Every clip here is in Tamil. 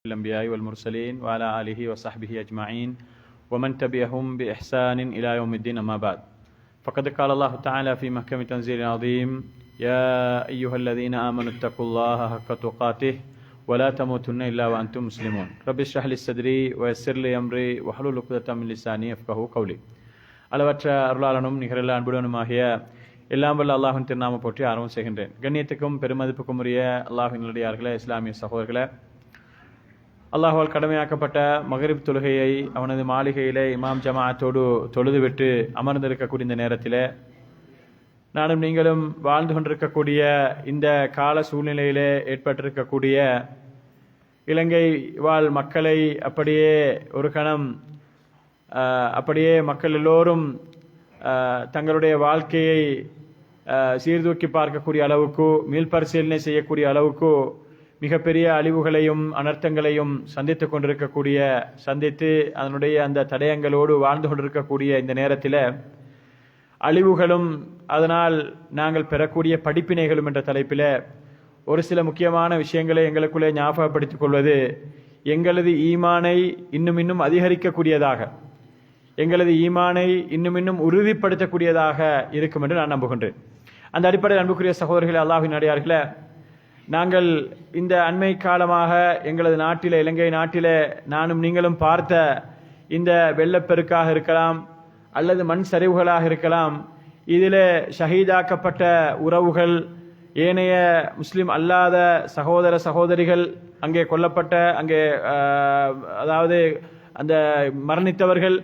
الأنبياء والمرسلين وعلى آله وصحبه أجمعين ومن تبعهم بإحسان إلى يوم الدين أما بعد فقد قال الله تعالى في محكم تنزيل عظيم يا أيها الذين آمنوا اتقوا الله حق تقاته ولا تموتن إلا وأنتم مسلمون رب اشرح لي صدري ويسر لي أمري واحلل عقدة من لساني يفقهوا قولي அளவற்ற அருளாளனும் நிகரில்லா அன்புடனுமாகிய எல்லாம் வல்ல அல்லாஹ்வின் திருநாமம் போற்றி ஆரம்பம் செய்கின்றேன். கண்ணியத்துக்கும் பெருமதிப்புக்கும் உரிய அல்லாஹ்வின் நல்லடியார்களே, இஸ்லாமிய சகோதரர்களே, அல்லாஹ்வால் கடமையாக்கப்பட்ட மகரிப் தொழுகையை அவனது மாளிகையிலே இமாம் ஜமாஅத்தோடு தொழுதுவிட்டு அமர்ந்திருக்கக்கூடிய இந்த நேரத்திலே நானும் நீங்களும் வாழ்ந்து கொண்டிருக்கக்கூடிய இந்த கால சூழ்நிலையிலே ஏற்பட்டிருக்கக்கூடிய இலங்கை வாழ் மக்களை அப்படியே ஒரு கணம் அப்படியே மக்கள் எல்லோரும் தங்களுடைய வாழ்க்கையை சீர்தூக்கி பார்க்கக்கூடிய அளவுக்கு, மீள்பரிசீலனை செய்யக்கூடிய அளவுக்கு மிகப்பெரிய அழிவுகளையும் அனர்த்தங்களையும் சந்தித்து அதனுடைய அந்த தடயங்களோடு வாழ்ந்து கொண்டிருக்கக்கூடிய இந்த நேரத்தில் அழிவுகளும் அதனால் நாங்கள் பெறக்கூடிய படிப்பினைகளும் என்ற தலைப்பில் ஒரு சில முக்கியமான விஷயங்களை எங்களுக்குள்ளே ஞாபகப்படுத்திக் கொள்வது எங்களது ஈமானை இன்னும் அதிகரிக்கக்கூடியதாக, எங்களது ஈமானை இன்னும் உறுதிப்படுத்தக்கூடியதாக இருக்கும் என்று நான் நம்புகின்றேன். அந்த அடிப்படையில் அன்புக்குரிய சகோதரர்களே, அல்லாஹ்வின் அடியார்களே, நாங்கள் இந்த அண்மை காலமாக எங்களது நாட்டில், இலங்கை நாட்டில் நானும் நீங்களும் பார்த்த இந்த வெள்ளப்பெருக்காக இருக்கலாம் அல்லது மண் சரிவுகளாக இருக்கலாம், இதில் ஷஹீதாக்கப்பட்ட உறவுகள், ஏனைய முஸ்லிம் அல்லாத சகோதர சகோதரிகள் அங்கே கொல்லப்பட்ட, அங்கே அதாவது அந்த மரணித்தவர்கள்,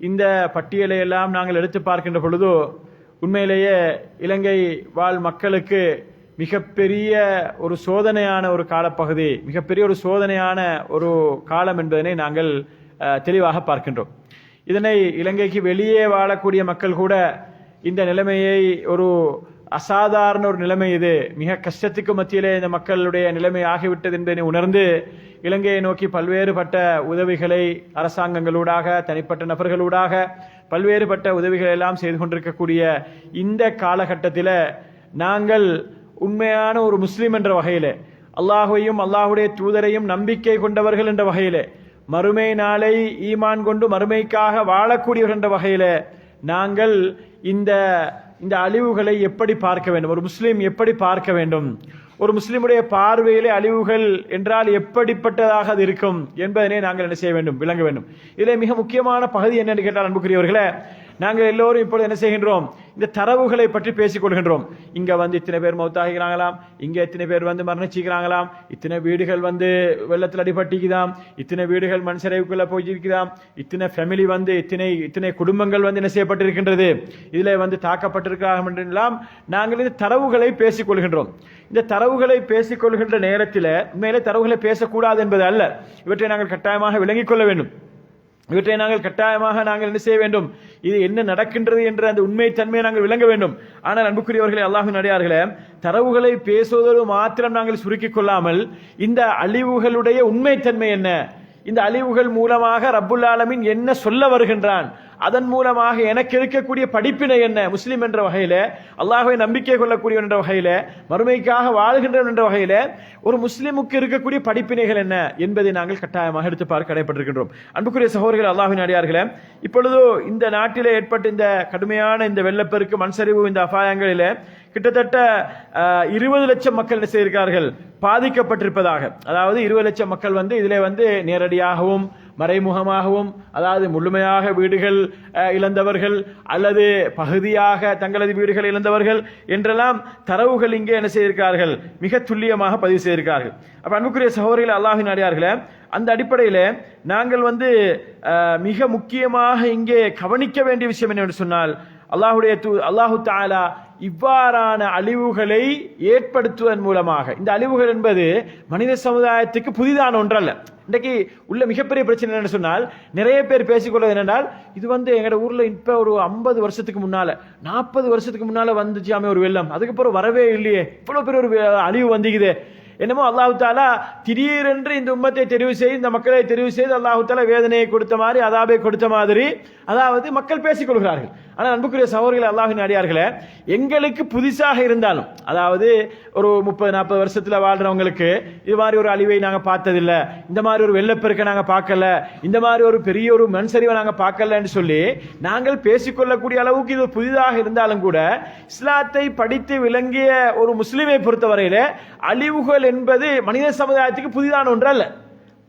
இந்த பட்டியலை எல்லாம் நாங்கள் எடுத்து பார்க்கின்ற பொழுது உண்மையிலேயே இலங்கை வாழ் மக்களுக்கு மிகப்பெரிய ஒரு சோதனையான ஒரு காலப்பகுதி, மிகப்பெரிய ஒரு சோதனையான ஒரு காலம் என்பதனை நாங்கள் தெளிவாக பார்க்கின்றோம். இதனை இலங்கைக்கு வெளியே வாழக்கூடிய மக்கள் கூட இந்த நிலைமையை ஒரு அசாதாரண ஒரு நிலைமை, இது மிக கஷ்டத்துக்கு மத்தியிலே இந்த மக்களுடைய நிலைமை ஆகிவிட்டது என்பதை உணர்ந்து இலங்கையை நோக்கி பல்வேறுபட்ட உதவிகளை அரசாங்கங்களூடாக, தனிப்பட்ட நபர்களூடாக பல்வேறுபட்ட உதவிகளை எல்லாம் செய்து கொண்டிருக்கக்கூடிய இந்த காலகட்டத்தில் நாங்கள் உண்மையான ஒரு முஸ்லிம் என்ற வகையிலே, அல்லாஹுவையும் அல்லாஹுடைய தூதரையும் நம்பிக்கை கொண்டவர்கள் என்ற வகையிலே, மறுமை நாளை ஈமான் கொண்டு மறுமைக்காக வாழக்கூடியவர்கள் என்ற வகையிலே நாங்கள் இந்த அழிவுகளை எப்படி பார்க்க வேண்டும், ஒரு முஸ்லிம் எப்படி பார்க்க வேண்டும், ஒரு முஸ்லிமுடைய பார்வையிலே அழிவுகள் என்றால் எப்படிப்பட்டதாக அது இருக்கும் என்பதனை நாங்கள் என்ன செய்ய வேண்டும், விளங்க வேண்டும். இதிலே மிக முக்கியமான பகுதி என்னென்று கேட்டால் அன்புக்குரியவர்களே, நாங்கள் எல்லோரும் இப்பொழுது என்ன செய்கின்றோம், இந்த தரவுகளை பற்றி பேசிக் கொள்கின்றோம். இங்க இத்தனை பேர் மௌத்தாகிறாங்களாம், இங்க இத்தனை பேர் மரணிச்சுக்கிறாங்களாம், இத்தனை வீடுகள் வெள்ளத்தில் அடிபட்டிக்குதாம், இத்தனை வீடுகள் மண் சரிவுக்குள்ள போயிருக்குதாம், இத்தனை ஃபேமிலி இத்தனை குடும்பங்கள் என்ன செய்யப்பட்டிருக்கின்றது, இதுல தாக்கப்பட்டிருக்கிறார்கள் என்றெல்லாம் நாங்கள் இந்த தரவுகளை பேசிக் கொள்கின்றோம். இந்த தரவுகளை பேசிக் கொள்கின்ற நேரத்தில் உண்மையிலே தரவுகளை பேசக்கூடாது என்பது அல்ல, இவற்றை நாங்கள் கட்டாயமாக விளங்கிக் கொள்ள வேண்டும். இவற்றை நாங்கள் கட்டாயமாக நாங்கள் என்ன செய்ய வேண்டும், இது என்ன நடக்கின்றது என்ற அந்த உண்மை தன்மையை நாங்கள் விளங்க வேண்டும். ஆனால் அன்புக்குரியவர்களே, அல்லாஹ்வின் அடியார்களே, தரவுகளை பேசுவதோடு மாத்திரம் நாங்கள் சுருக்கிக் கொள்ளாமல் இந்த அழிவுகளுடைய உண்மைத்தன்மை என்ன, இந்த அழிவுகள் மூலமாக ரப்புல் ஆலமீன் என்ன சொல்ல வருகின்றான், அதன் மூலமாக எனக்கு இருக்கக்கூடிய படிப்பினை என்ன, முஸ்லிம் என்ற வகையில, அல்லாஹ்வை நம்பிக்கை கொள்ளக்கூடியவன் என்ற வகையில, மறுமைக்காக வாழ்கின்றவன் என்ற வகையில ஒரு முஸ்லிமுக்கு இருக்கக்கூடிய படிப்பினைகள் என்ன என்பதை நாங்கள் கட்டாயமாக எடுத்து பார்க்க கடைப்பட்டிருக்கின்றோம். அன்புக்குரிய சகோதரர்கள், அல்லாஹ்வின் அடியார்களே, இப்பொழுது இந்த நாட்டிலே ஏற்பட்ட இந்த கடுமையான இந்த வெள்ளப்பெருக்கு, மண்சரிவு, இந்த அபாயங்களிலே கிட்டத்தட்ட 20 லட்சம் மக்கள் என்ன செய்திருக்கிறார்கள், பாதிக்கப்பட்டிருப்பதாக. அதாவது 20 லட்சம் மக்கள் இதிலே நேரடியாகவும் மறைமுகமாகவும், அதாவது முழுமையாக வீடுகள் இழந்தவர்கள் அல்லது பகுதியாக தங்களது வீடுகள் இழந்தவர்கள் என்றெல்லாம் தரவுகள் இங்கே என்ன செய்திருக்கிறார்கள், மிக துல்லியமாக பதிவு செய்திருக்கிறார்கள். அப்ப அன்புக்குரிய சகோதரர்களே, அல்லாஹ்வின் அடியார்களே, அந்த அடிப்படையில் நாங்கள் மிக முக்கியமாக இங்கே கவனிக்க வேண்டிய விஷயம் என்னவென்று சொன்னால், அல்லாஹு தஆலா இவ்வாறான அழிவுகளை ஏற்படுத்துவதன் மூலமாக, இந்த அழிவுகள் என்பது மனித சமுதாயத்துக்கு புதிதான ஒன்றல்ல. இன்றைக்கு உள்ள மிகப்பெரிய பிரச்சனை என்னன்னு சொன்னால், நிறைய பேர் பேசிக்கொள்வது என்னென்றால், இது எங்க ஊர்ல இப்ப ஒரு 50 வருஷத்துக்கு முன்னால 40 வருஷத்துக்கு முன்னால வந்துச்சாமே ஒரு வெள்ளம், அதுக்கப்புறம் வரவே இல்லையே, இவ்வளவு பெரிய ஒரு அழிவு வந்திக்குதே, என்னமோ அல்லாஹு தாலா திடீரென்று இந்த உம்மத்தை தெரிவு செய்து இந்த மக்களை தெரிவு செய்து அல்லாஹு தாலா வேதனையை கொடுத்த மாதிரி அதாபை கொடுத்த மாதிரி அதாவது மக்கள் பேசிக் கொள்கிறார்கள். ஆனால் அன்புக்குரிய சகோதரர்களே, அல்லாஹ்வின் அடியார்களே, எங்களுக்கு புதுசாக இருந்தாலும் அதாவது ஒரு 30-40 வருஷத்துல வாழ்றவங்களுக்கு இது மாதிரி ஒரு அழிவை நாங்க பார்த்ததில்ல, இந்த மாதிரி ஒரு வெள்ளப்பெருக்க நாங்க பார்க்கல, இந்த மாதிரி ஒரு பெரிய ஒரு மண் சரிவை நாங்க பார்க்கலன்னு சொல்லி நாங்கள் பேசிக்கொள்ளக்கூடிய அளவுக்கு இது புதிதாக இருந்தாலும் கூட இஸ்லாத்தை படித்து விளங்கிய ஒரு முஸ்லிமை பொறுத்தவரையில அழிவுகள் என்பது மனித சமுதாயத்துக்கு புதிதான ஒன்று அல்ல.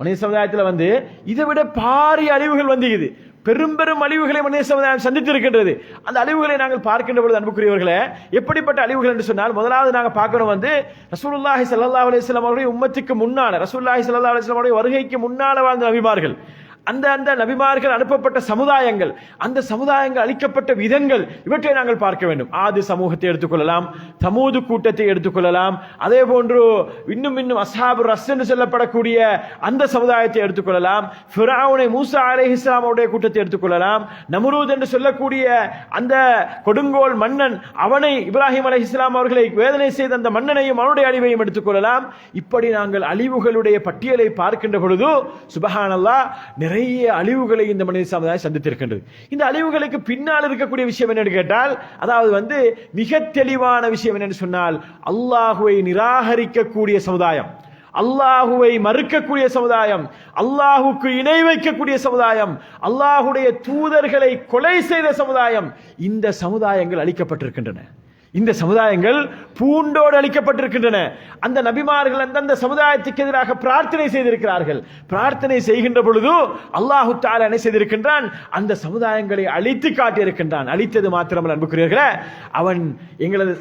மனித சமுதாயத்தில் இதை விட பாரிய அழிவுகள் வந்திருக்குது. பெரும் பெரும் அழிவுகளை மனித சமுதாயம் சந்தித்திருக்கின்றது. அந்த அழிவுகளை நாங்கள் பார்க்கின்ற பொழுது அன்புக்குரியவர்களே, எப்படிப்பட்ட அழிவுகள் என்று சொன்னால், முதலாவது நாங்கள் பார்க்கணும் ரசூலுல்லாஹி ஸல்லல்லாஹு அலைஹி வஸல்லம் அவருடைய உம்மத்துக்கு முன்னால, ரசூலுல்லாஹி ஸல்லல்லாஹு அலைஹி வஸல்லம் அவருடைய வருகைக்கு முன்னால வாழ்ந்த நபிமார்கள், அந்த நபிமார்கள் அனுப்பப்பட்ட சமுதாயங்கள், அந்த சமுதாயங்கள் அளிக்கப்பட்ட விதங்கள், இவற்றை நாங்கள் பார்க்க வேண்டும். ஆது சமூகத்தை எடுத்துக்கொள்ளலாம், தமூது கூட்டத்தை எடுத்துக்கொள்ளலாம், அதே போன்று இன்னும் அஸ்ஹாபு ரஸ் என்று சொல்லப்படக்கூடிய அந்த சமுதாயத்தை எடுத்துக்கொள்ளலாம், ஃபிரௌனை மூசா அலைஹிஸ்ஸலாம் அவருடைய கூட்டத்தை எடுத்துக்கொள்ளலாம், நம்ரூத் என்று சொல்லக்கூடிய அந்த கொடுங்கோல் மன்னன், அவனை இப்ராஹிம் அலைஹிஸ்ஸலாம் அவர்களை வேதனை செய்த அந்த மன்னனையும் அவனுடைய அழிவையும் எடுத்துக்கொள்ளலாம். இப்படி நாங்கள் அழிவுகளுடைய பட்டியலை பார்க்கின்ற பொழுது சுப்ஹானல்லாஹ் நிறைய அழிவுகளை இந்த மனித சமுதாயம் சந்தித்திருக்கின்றது. இந்த அழிவுகளுக்கு பின்னால் இருக்கக்கூடிய விஷயம் என்னன்னு கேட்டால், அதாவது மிக தெளிவான விஷயம் என்னன்னு சொன்னால், அல்லாஹுவை நிராகரிக்கக்கூடிய சமுதாயம், அல்லாஹுவை மறுக்கக்கூடிய சமுதாயம், அல்லாஹுக்கு இணை வைக்கக்கூடிய சமுதாயம், அல்லாஹுடைய தூதர்களை கொலை செய்த சமுதாயம், இந்த சமுதாயங்கள் அழிக்கப்பட்டிருக்கின்றன. இந்த சமுதாயங்கள் பூண்டோடு அளிக்கப்பட்டிருக்கின்றன. அந்த நபிமார்கள் அந்தந்த சமுதாயத்துக்கு எதிராக பிரார்த்தனை செய்திருக்கிறார்கள். பிரார்த்தனை செய்கின்ற பொழுது அல்லாஹு தஆலா என்ன செய்திருக்கின்றான்? அந்த சமுதாயங்களை அழித்து காட்டியிருக்கின்றான். அழித்தது மாத்திரமல்ல அன்புக்குரியவர்களே, அவன்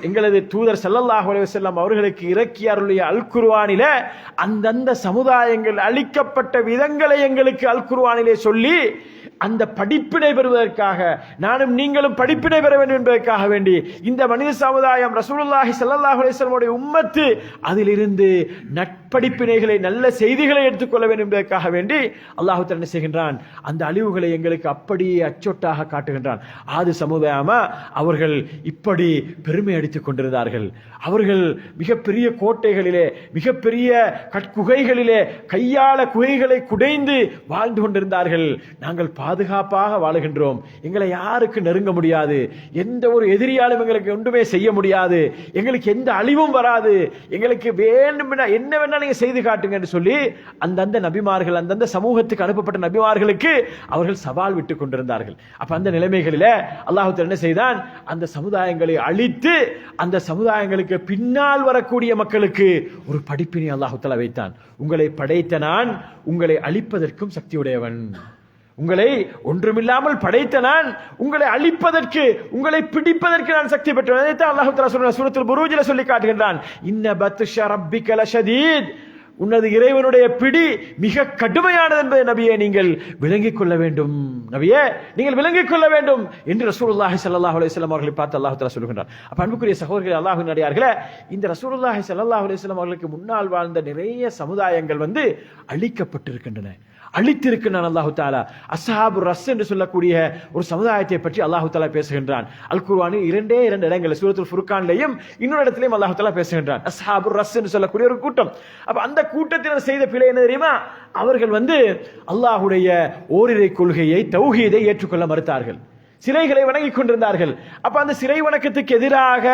எங்களது தூதர் ஸல்லல்லாஹு அலைஹி வஸல்லம் அவர்களுக்கு இறக்கிய அருளிய அல் குர்ஆனில அந்தந்த சமுதாயங்கள் அழிக்கப்பட்ட விதங்களை எங்களுக்கு அல் குர்ஆனிலே சொல்லி அந்த படிப்பினை பெறுவதற்காக, நானும் நீங்களும் படிப்பினை பெற வேண்டும் என்பதற்காக வேண்டி இந்த மனித சமுதாயம் ரசூலுல்லாஹி ஸல்லல்லாஹு அலைஹி வஸல்லம் உடைய உம்மத்து அதிலிருந்து நட்படிப்பினைகளை, நல்ல செய்திகளை எடுத்துக்கொள்ள வேண்டும் என்பதற்காக வேண்டி அல்லாஹ் தஆலா என்ன செய்கின்றான்? அந்த அழிவுகளை எங்களுக்கு அப்படியே அச்சொட்டாக காட்டுகின்றான். ஆது சமுதாயமா அவர்கள் இப்படி பெருமை அடித்துக் கொண்டிருந்தார்கள். அவர்கள் மிகப்பெரிய கோட்டைகளிலே, மிகப்பெரிய கற்குகைகளிலே, கையாள குகைகளை குடைந்து வாழ்ந்து கொண்டிருந்தார்கள். நாங்கள் பாதுகாப்பாக வாழுகின்றோம், எங்களை யாருக்கு நெருங்க முடியாது, எந்த ஒரு எதிரியாலும் எங்களுக்கு ஒன்றுமே செய்ய முடியாது, எங்களுக்கு எந்த அழிவும் வராது, எங்களுக்கு வேண்டும் என்ன வேணாலும் நீங்க செய்து காட்டுங்க என்று சொல்லி அந்தந்த நபிமார்கள், அந்தந்த சமூகத்துக்கு அனுப்பப்பட்ட நபிமார்களுக்கு அவர்கள் சவால் விட்டுக் கொண்டிருந்தார்கள். அப்ப அந்த நிலைமைகளில அல்லாஹ் தஆலா என்ன செய்தான்? அந்த சமுதாயங்களை அழித்து அந்த சமுதாயங்களுக்கு பின்னால் வரக்கூடிய மக்களுக்கு ஒரு படிப்பினை அல்லாஹ் தஆலா வைத்தான். உங்களை படைத்த நான் உங்களை அழிப்பதற்கும் சக்தியுடையவன், உங்களை ஒன்றுமில்லாமல் படைத்த நான் உங்களை அழிப்பதற்கு, உங்களை பிடிப்பதற்கு நான் சக்தி பெற்றவன். அதைத்தான் அல்லாஹ் தஆலா சூரத்துல் புரூஜ்ல சொல்லி காட்டுகின்றான். இன்ன பத்ஷ ரப்பிக லஷதீத், உன்னது இறைவனுடைய பிடி மிக கடுமையானது என்பதை நபியே நீங்கள் விளங்கிக் கொள்ள வேண்டும், நபியே நீங்கள் விளங்கிக் கொள்ள வேண்டும் என்று ரசூலுல்லாஹி ஸல்லல்லாஹு அலைஹி வஸல்லம் அவர்களை பார்த்து அல்லாஹ் தஆலா சொல்கின்றார். அப்ப அன்புக்குரிய சகோதரர்களே, அல்லாஹ்வின் அடியார்களே, இந்த ரசூலுல்லாஹி ஸல்லல்லாஹு அலைஹி வஸல்லம் அவர்களுக்கு முன்னால் வாழ்ந்த நிறைய சமுதாயங்கள் அழிக்கப்பட்டிருக்கின்றன, அழித்திருக்கிறான் அல்லாஹு தஆலா. அஸ்ஹாபு ரஸ் என்று சொல்லக்கூடிய ஒரு சமுதாயத்தை பற்றி அல்லாஹு தஆலா பேசுகின்றான். அல் குர்ஆனில் இரண்டு இடங்களில், சூரத்துல் ஃபுர்கான்லையும் இன்னொரு இடத்திலையும் அல்லாஹு தஆலா பேசுகின்றான். அஸ்ஹாபு ரஸ் என்று சொல்லக்கூடிய ஒரு கூட்டம். அப்ப அந்த கூட்டத்தினர் செய்த பிழை என்ன தெரியுமா? அவர்கள் அல்லாஹ்வுடைய ஓரிரை கொள்கையை, தௌஹீதை ஏற்றுக்கொள்ள மறுத்தார்கள். சிலைகளை வணங்கிக் கொண்டிருந்தார்கள். அப்ப அந்த சிலை வணக்கத்துக்கு எதிராக,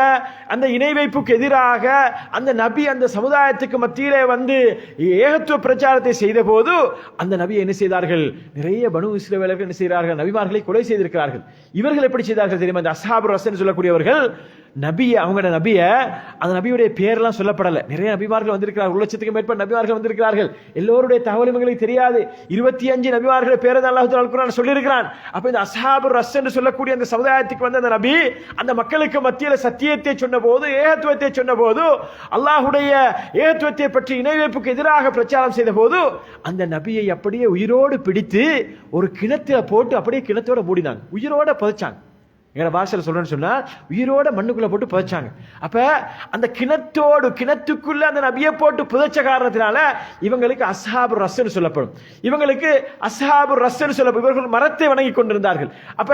அந்த இணை வைப்புக்கு எதிராக அந்த நபி அந்த சமுதாயத்துக்கு மத்தியிலே ஏகத்துவ பிரச்சாரத்தை செய்த போது அந்த நபி என்ன செய்தார்கள்? நிறைய பனு இஸ்ரவேலர்கள் என்ன செய்கிறார்கள்? நபிமார்களை கொலை செய்திருக்கிறார்கள். இவர்கள் எப்படி செய்தார்கள் தெரியுமா? இந்த அஸ்ஹாபு ரஸ் என்று சொல்லக்கூடியவர்கள் அவங்களோட அந்த நபியுடைய பேரெல்லாம் சொல்லப்படல. நிறைய நபிமார்கள் வந்திருக்கிறார்கள், 1 லட்சத்துக்கு மேற்பட்ட நபிமார்கள் வந்திருக்கிறார்கள். எல்லோருடைய தகவலும் எங்களுக்கு தெரியாது. 25 நபிமார்கள் பேரை தான் அல்லாஹ் தஆலா குர்ஆனில் சொல்லியிருக்கிறான். அப்ப இந்த அஸ்ஹாபு ரஸ் என்று சொல்லக்கூடிய அந்த சமுதாயத்துக்கு அந்த நபி அந்த மக்களுக்கு மத்தியில சத்தியத்தை சொன்ன போது, ஏகத்துவத்தை சொன்ன போது, அல்லாஹ்வுடைய ஏகத்துவத்தை பற்றி இணை வைப்புக்கு எதிராக பிரச்சாரம் செய்த போது அந்த நபியை அப்படியே உயிரோடு பிடித்து ஒரு கிணத்துல போட்டு அப்படியே கிணத்தோட மூடினாங்க, உயிரோட புதைச்சாங்க. எங்க பாஷையில் சொல்றேன்னு சொன்னா உயிரோட மண்ணுக்குள்ள போட்டு புதைச்சாங்க. அப்ப அந்த கிணத்துக்குள்ள அந்த நபியை போட்டு புதைச்ச காரணத்தினால இவங்களுக்கு அஸ்ஹாபு ரஸ்ன்னு சொல்லப்படும். இவங்களுக்கு அஸ்ஹாபு ரஸ்ன்னு சொல்லப்படும். இவர்கள் மரத்தை வணங்கி கொண்டிருந்தார்கள். அப்ப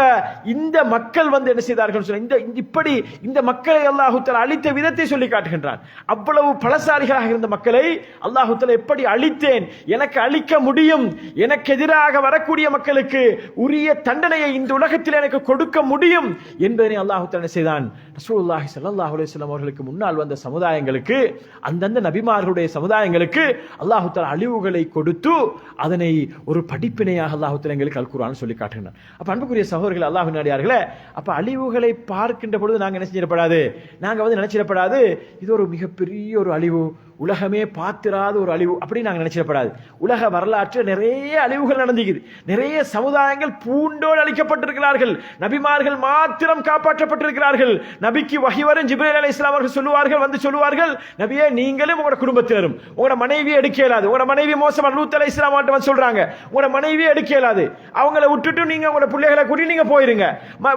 இந்த மக்கள் என்ன செய்தார்கள் சொன்னா, இப்படி இந்த மக்களை அல்லாஹ் தஆலா அழித்த விதத்தை சொல்லி காட்டுகின்றான். அவ்வளவு பலசாலிகளாக இருந்த மக்களை அல்லாஹ் தஆலா எப்படி அழித்தேன், எனக்கு அழிக்க முடியும், எனக்கு எதிராக வரக்கூடிய மக்களுக்கு உரிய தண்டனையை இந்த உலகத்தில் எனக்கு கொடுக்க முடியும் என்பதனை அல்லாஹ் தஆலா செய்தான். ரசூலுல்லாஹி ஸல்லல்லாஹு அலைஹி வஸல்லம் அவர்களுக்கு முன்னால் வந்த சமுதாயங்களுக்கு, அந்தந்த நபிமார்களுடைய சமுதாயங்களுக்கு அல்லாஹ் தஆலா அழிவுகளை கொடுத்து அதனை ஒரு படிப்பினையாக அல்லாஹ் தஆலா எங்களுக்கு அல் குர்ஆன் சொல்லி காட்டுகிறார். அப்ப அன்புக்குரிய சகோதரர்களே, அல்லாஹ்வின் அடியார்களே, அப்ப அழிவுகளை பார்க்கின்ற பொழுது நாங்க என்ன செய்யப்படாது, நாங்க நினைச்சிடப்படாது இது ஒரு மிகப்பெரிய ஒரு அழிவு, உலகமே பார்த்திராத ஒரு அழிவு அப்படி நாங்கள் நினைச்சிடப்படாது. உலக வரலாற்றில் நிறைய அழிவுகள் நடந்துகிறது. நிறைய சமுதாயங்கள் பூண்டோடு அழிக்கப்பட்டிருக்கிறார்கள். நபிமார்கள் மாத்திரம் காப்பாற்றப்பட்டிருக்கிறார்கள். நபிக்கு வஹி வரும் ஜிப்ரீல் அலைஹிஸ்ஸலாம் அவர்கள் சொல்லுவார்கள், நபியே நீங்களும் உங்களோட குடும்பத்தினரும் உங்களோட மனைவி எடுக்க இயலாது. உங்களோட மனைவி மோசமான லூத் அலைஹிஸ்ஸலாம் வந்து சொல்றாங்க, உங்களோட மனைவி எடுக்க இயலாது, அவங்கள விட்டுட்டு நீங்க உங்களோட பிள்ளைகளை கூட்டி நீங்க போயிருங்க.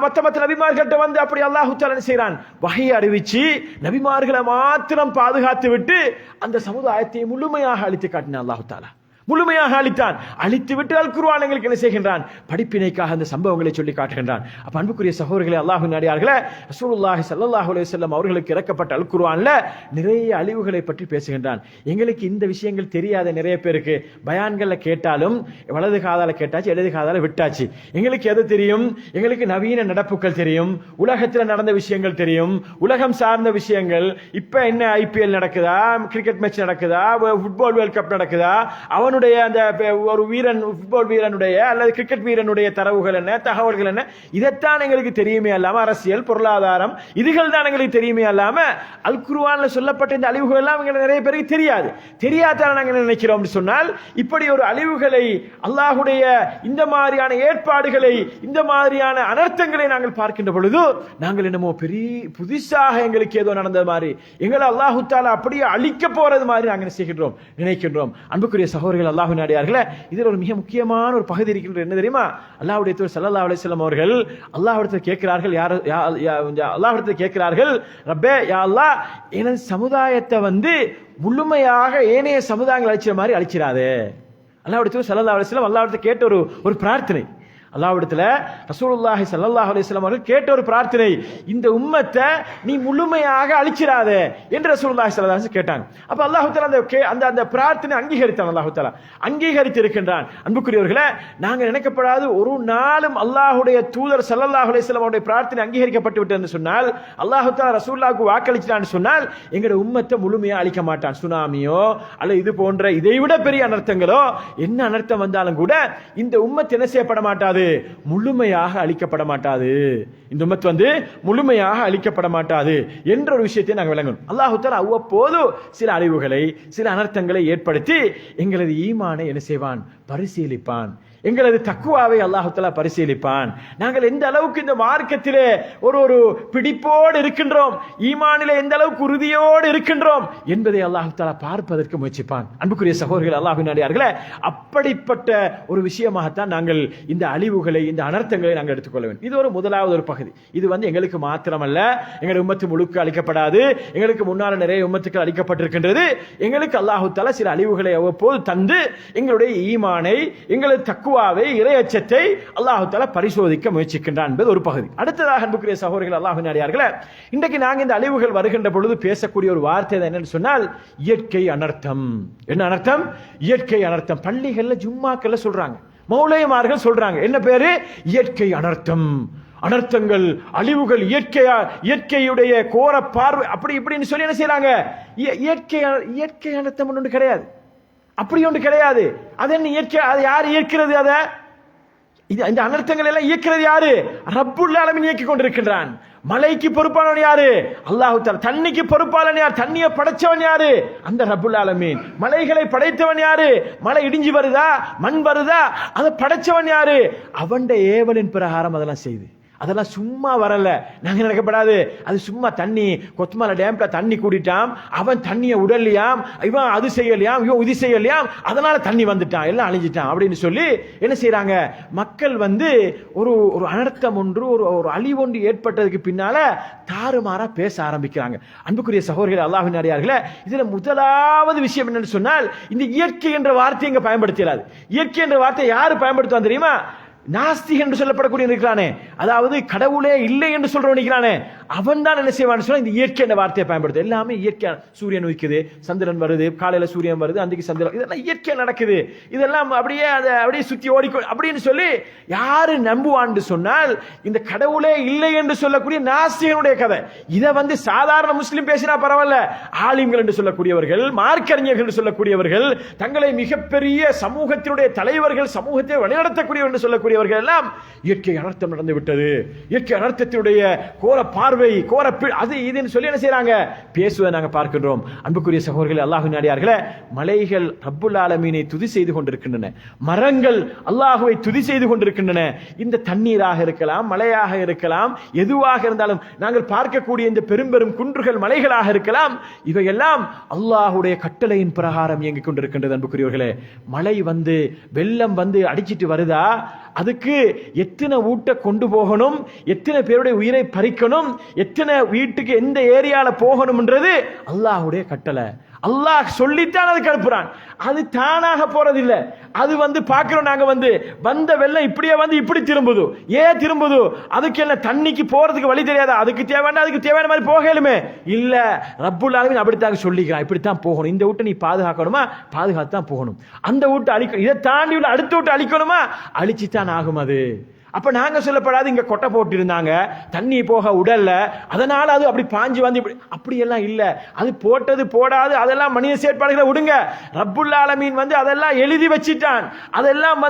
மத்த நபிமார்கள்ட்ட வந்து அப்படி அல்லாஹ் தஆலா செய்றான், வஹி அறிவிச்சு நபிமார்களை மாத்திரம் பாதுகாத்து விட்டு அந்த சமுதாயத்தை முழுமையாக அழித்து காட்டினான் அல்லாஹ் தஆலா. முழுமையாக அழித்தான். அழித்து விட்டு அல் குர்ஆன் எங்களுக்கு என்ன செய்கின்றான், படிப்பினைக்காக அந்த சம்பவங்களை சொல்லி காட்டுகின்றான். அப்ப அன்புக்குரிய சகோதரர்களே, அல்லாஹ்வின் அடியார்களே, ரசூலுல்லாஹி ஸல்லல்லாஹு அலைஹி வஸல்லம் அவர்களுக்கு இறக்கப்பட்ட அல் குர்ஆன்ல நிறைய அழிவுகளை பற்றி பேசுகின்றான். எங்களுக்கு இந்த விஷயங்கள் தெரியாத நிறைய பேருக்கு பயான்கள்ல கேட்டாலும் வலது காதால கேட்டாச்சு, இடது காதால விட்டாச்சு. எங்களுக்கு எது தெரியும், எங்களுக்கு நவீன நடப்புகள் தெரியும், உலகத்தில் நடந்த விஷயங்கள் தெரியும், உலகம் சார்ந்த விஷயங்கள். இப்ப என்ன ஐபிஎல் நடக்குதா, கிரிக்கெட் மேட்ச் நடக்குதா, ஃபுட்பால் வேர்ல்ட் கப் நடக்குதா, அவனுடைய அந்த ஒரு வீரன், ஃபுட்பால் வீரனுடைய அல்லது கிரிக்கெட் வீரனுடைய தரவுகள் என்ன, தகவல்கள் என்ன, இதைத்தான் எங்களுக்கு தெரியுமே அல்லாம அரசியல் பொருளாதாரம் இதுகள் தான் எங்களுக்கு தெரியுமே அல்லாம அல் குர்ஆன்ல சொல்லப்பட்ட இந்த அழிவுகள் எல்லாம் எங்களுக்கு நிறைய பேருக்கு தெரியாது. தெரியாத நாங்கள் நினைக்கிறோம் சொன்னால், இப்படி ஒரு அழிவுகளை, அல்லாஹ்வுடைய இந்த மாதிரியான ஏற்பாடுகளை, இந்த மாதிரியான அனர்த்தங்களை நாங்கள் பார்க்கின்ற பொழுது நாங்கள் என்னமோ பெரிய புதுசாக எங்களுக்கு ஏதோ நடந்த மாதிரி, எங்களை அல்லாஹ் தஆலா அப்படியே அழிக்க போறது மாதிரி நாங்கள் நினைக்கின்றோம். அன்புக்குரிய சகோதரர்கள், அல்லாஹ்வின் அடியார்களே, இதில் ஒரு மிக முக்கியமான ஒரு பகுதி இருக்கின்றது. என்ன தெரியுமா, அல்லாஹ்வுடைய தூதர் ஸல்லல்லாஹு அலைஹி வஸல்லம் அவர்கள் அல்லாஹ்விடத்தில் கேட்கிறார்கள், அல்லாஹ்விடத்தில் கேட்கிறார்கள், ரப்பே யா அல்லாஹ், எனது சமுதாயத்தை முழுமையாக ஏனைய சமுதாயங்கள் அழிச்சிற மாதிரி அழிச்சிராதே. அல்லாஹ்வுடைய தூதர் ஸல்லல்லாஹு அலைஹி வஸல்லம் அல்லாஹ்விடத்தில் கேட்ட ஒரு பிரார்த்தனை. அல்லாஹ்விடத்துல ரசூலுல்லாஹி ஸல்லல்லாஹு அலைஹி வஸல்லம் அவர்கள் கேட்ட ஒரு பிரார்த்தனை, இந்த உம்மத்தை நீ முழுமையாக அழிச்சிராதே என்று ரசூலுல்லாஹி ஸல்லல்லாஹு அலைஹி வஸல்லம் கேட்டாங்க. அப்ப அல்லாஹ் தஆலா அந்த பிரார்த்தனை அங்கீகரித்தான். அல்லாஹ் தஆலா அங்கீகரித்து இருக்கின்றான். அன்புக்குரியவர்களே, நாங்கள் நினைக்கப்படாது ஒரு நாளும் அல்லாஹ்வுடைய தூதர் ஸல்லல்லாஹு அலைஹி வஸல்லம் அவருடைய பிரார்த்தனை அங்கீகரிக்கப்பட்டு விட்டது சொன்னால், அல்லாஹ் தஆலா ரசூலுல்லாஹ்வுக்கு வாக்களிச்சிட்டான்னு சொன்னால் எங்களுடைய உம்மத்தை முழுமையாக அழிக்க மாட்டான். சுனாமியோ அல்ல இது போன்ற இதைவிட பெரிய அனர்த்தங்களோ என்ன அனர்த்தம் வந்தாலும் கூட இந்த உம்மத் என்ன செய்யப்பட மாட்டாது, முழுமையாக அழிக்கப்பட மாட்டாது. இந்த உம்மத் முழுமையாக அழிக்கப்பட மாட்டாது என்ற ஒரு விஷயத்தை நாங்கள் விளங்கணும். அல்லாஹ் தஆலா அவ்வப்போது சில அழிவுகளை, சில அனர்த்தங்களை ஏற்படுத்தி எங்களது ஈமானை என்ன செய்வான், பரிசீலிப்பான். எங்களது தக்குவாவை அல்லாஹ் தஆலா பரிசீலிப்பான். நாங்கள் எந்த அளவுக்கு இந்த மார்க்கத்திலே ஒரு பிடிப்போடு இருக்கின்றோம், ஈமானிலே எந்த அளவுக்கு உறுதியோடு இருக்கின்றோம் என்பதை அல்லாஹ் தஆலா பார்ப்பதற்கு முயற்சிப்பான். அன்புக்குரிய சகோதரர்களே, அல்லாஹ்வின் அடியார்களே, அப்படிப்பட்ட ஒரு விஷயமாகத்தான் நாங்கள் இந்த அழிவுகளை, இந்த அனர்த்தங்களை நாங்கள் எடுத்துக்கொள்ள வேண்டும். இது முதலாவது ஒரு பகுதி. இது எங்களுக்கு மாத்திரமல்ல, எங்கள் உம்மத்து முழுக்க அழிக்கப்படாது, எங்களுக்கு முன்னால் நிறைய உம்மத்துக்கள் அழிக்கப்பட்டிருக்கின்றது. எங்களுக்கு அல்லாஹ் தஆலா சில அழிவுகளை அவ்வப்போது தந்து எங்களுடைய ஈமானை, எங்களது தக்குவாவை, இறையச்சத்தை அல்லாஹ் தஆலா பரிசோதிக்க முயற்சிக்கின்றான் என்பது ஒரு பகுதி. அடுத்ததாக அன்புக்குரிய சகோதரர்கள், அல்லாஹ்வின் அடியார்களே, இன்றைக்கு நாங்கள் இந்த அழிவுகள் வருகின்ற பொழுது பேசக்கூடிய ஒரு வார்த்தை என்னன்னு சொன்னால், இயற்கை அனர்த்தம். என்ன அனர்த்தம்? இயற்கை அனர்த்தம். பள்ளிகள்ல ஜும்மாக்கள்ல சொல்றாங்க, மௌலைமார்கள் சொல்றாங்க, என்ன பேரு? இயற்கை அனர்த்தம். அனர்த்தங்கள், அழிவுகள், இயற்கையுடைய கோர பார்வை, அப்படி இப்படின்னு சொல்லி என்ன செய்யறாங்க? இயற்கை அனர்த்தம் ஒன்று கிடையாது, அப்படி ஒன்று கிடையாது. அது என்ன இயற்கை? அது யார் இயக்கிறது? அத இந்த அனர்த்தங்கள் எல்லாம் இயக்கிறது யாரு? ரப்புல் ஆலமீன் இயக்கி கொண்டிருக்கின்றான். மலைக்கு பொறுப்பானவன் யாரு? அல்லாஹ் தஆலா. தண்ணிக்கு பொறுப்பாளன் யார்? தண்ணியை படைச்சவன் யாரு? அந்த ரப்புல் ஆலமீன். மலைகளை படைத்தவன் யாரு? மலை இடிஞ்சு வருதா, மண் வருதா, அதை படைச்சவன் யாரு? அவன் ஏவலின் பிரகாரம் அதெல்லாம் செய்து, அதெல்லாம் சும்மா வரல. நாங்க நினைக்கப்படாது அது சும்மா தண்ணி கொத்தமலை டேம்ல தண்ணி கூடிட்டான், அவன் தண்ணியை உடல்லையாம், இவன் அது செய்யலையாம், இவன் உதி செய்யலையாம், அதனால தண்ணி வந்துட்டான், எல்லாம் அழிஞ்சிட்டான் அப்படின்னு சொல்லி என்ன செய்யறாங்க? மக்கள் ஒரு ஒரு அனர்த்தம் ஒன்று, ஒரு அழிவு ஒன்று ஏற்பட்டதுக்கு பின்னால தாறுமாறா பேச ஆரம்பிக்கிறாங்க. அன்புக்குரிய சகோதரர்களே, அல்லாஹ்வின் அடியார்களே, இதுல முதலாவது விஷயம் என்னன்னு சொன்னால், இந்த இயற்கை என்ற வார்த்தையை இங்க பயன்படுத்தலாது. இயற்கை என்ற வார்த்தை யாரு பயன்படுத்துவான் தெரியுமா? நாஸ்திக் என்று சொல்லப்படக்கூடிய இருக்கிறானே, அதாவது கடவுளே இல்லை என்று சொல்றவன் இருக்கிறானே, அவன் தான் என்ன செய்வான்னு சொன்னா இந்த இயற்கை என்ற வார்த்தையை பயன்படுத்து. எல்லாமே இயற்கை. சூரியன் உதிக்குது, சந்திரன் வருது, காலையில சூரியன் வருது, அன்றைக்கு சந்திரன், இதெல்லாம் இயற்கை நடக்குது, இதெல்லாம் அப்படியே சுத்தி ஓடிக்கோ அப்படின்னு சொல்லி யாரு நம்புவான்னு சொன்னால் இந்த கடவுளே இல்லை என்று சொல்லக்கூடிய நாஸ்திகனுடைய கதை. இதை சாதாரண முஸ்லிம் பேசினா பரவாயில்ல, ஆலிம்கள் என்று சொல்லக்கூடியவர்கள், மார்க்கறிஞர்கள் என்று சொல்லக்கூடியவர்கள், தங்களை மிகப்பெரிய சமூகத்தினுடைய தலைவர்கள், சமூகத்தை வழிநடத்தக்கூடியவர் என்று சொல்லக்கூடியவர்கள் எல்லாம் இயற்கை அனர்த்தம் நடந்து விட்டது, இயற்கை அனர்த்தத்தினுடைய கோர பார்வை, கோர அது இதுன்னு சொல்லி என்ன செய்யறாங்க? பேசுவதை நாங்க பார்க்கின்றோம். அன்புக்குரிய சகோதரர்களே, அல்லாஹ்வின் அடியார்களே, மலைகள் ரப்புல் ஆலமீனை துதி செய்து கொண்டிருக்கின்றன, மரங்கள் அல்லாஹ்வை துதி செய்து கொண்டிருக்கின்றன. இந்த தண்ணீராக இருக்கலாம், மலையாக இருக்கலாம், எதுவாக இருந்தாலும், நாங்கள் பார்க்கக்கூடிய இந்த பெரும் குன்றுகள், மலைகளாக இருக்கலாம், இவையெல்லாம் அல்லாஹ்வுடைய கட்டளையின் பிரகாரம் இயங்கிக் கொண்டிருக்கின்றது. அன்புக்குரியவர்களே, மழை வெள்ளம் அடிச்சிட்டு வருதா, அதுக்கு எத்தனை ஊட்ட கொண்டு போகணும், எத்தனை பேருடைய உயிரை பறிக்கணும், எத்தனை வீட்டுக்கு எந்த ஏரியால போகணும்ன்றது அல்லாஹ்வுடைய கட்டளை. அல்லாஹ் சொல்லித்தான் அதுக்கு அனுப்புறான். அது தானாக போறதில்லை. அது பார்க்கிறோம் நாங்க வந்த வெள்ளம் இப்படியே இப்படி திரும்புது. ஏன் திரும்புது? அதுக்கு என்ன தண்ணிக்கு போறதுக்கு வழி தெரியாதா? அதுக்கு தேவையான மாதிரி போகலுமே இல்ல. ரப்புல் ஆலமீன் அப்படித்தான் சொல்லிக்கிறான், இப்படித்தான் போகணும், இந்த வீட்டை நீ பாதுகாக்கணுமா, பாதுகாத்து தான் போகணும், அந்த வீட்டை அழிக்கணும், இதை தாண்டி உள்ள அடுத்த வீட்டை அழிக்கணுமா, அழிச்சுத்தான் ஆகும். அது அப்ப நாங்க சொல்லப்படாது இங்க கொட்டை போட்டு இருந்தாங்க, தண்ணி போக உடல்ல, அதனால அது அப்படி பாஞ்சு அப்படி எல்லாம் இல்ல. அது போட்டது போடாது அதெல்லாம் மனித செயற்பாடுகளை விடுங்க. ரப்புல் ஆலமீன் அதெல்லாம் எழுதி வச்சிட்டான், அதெல்லாம்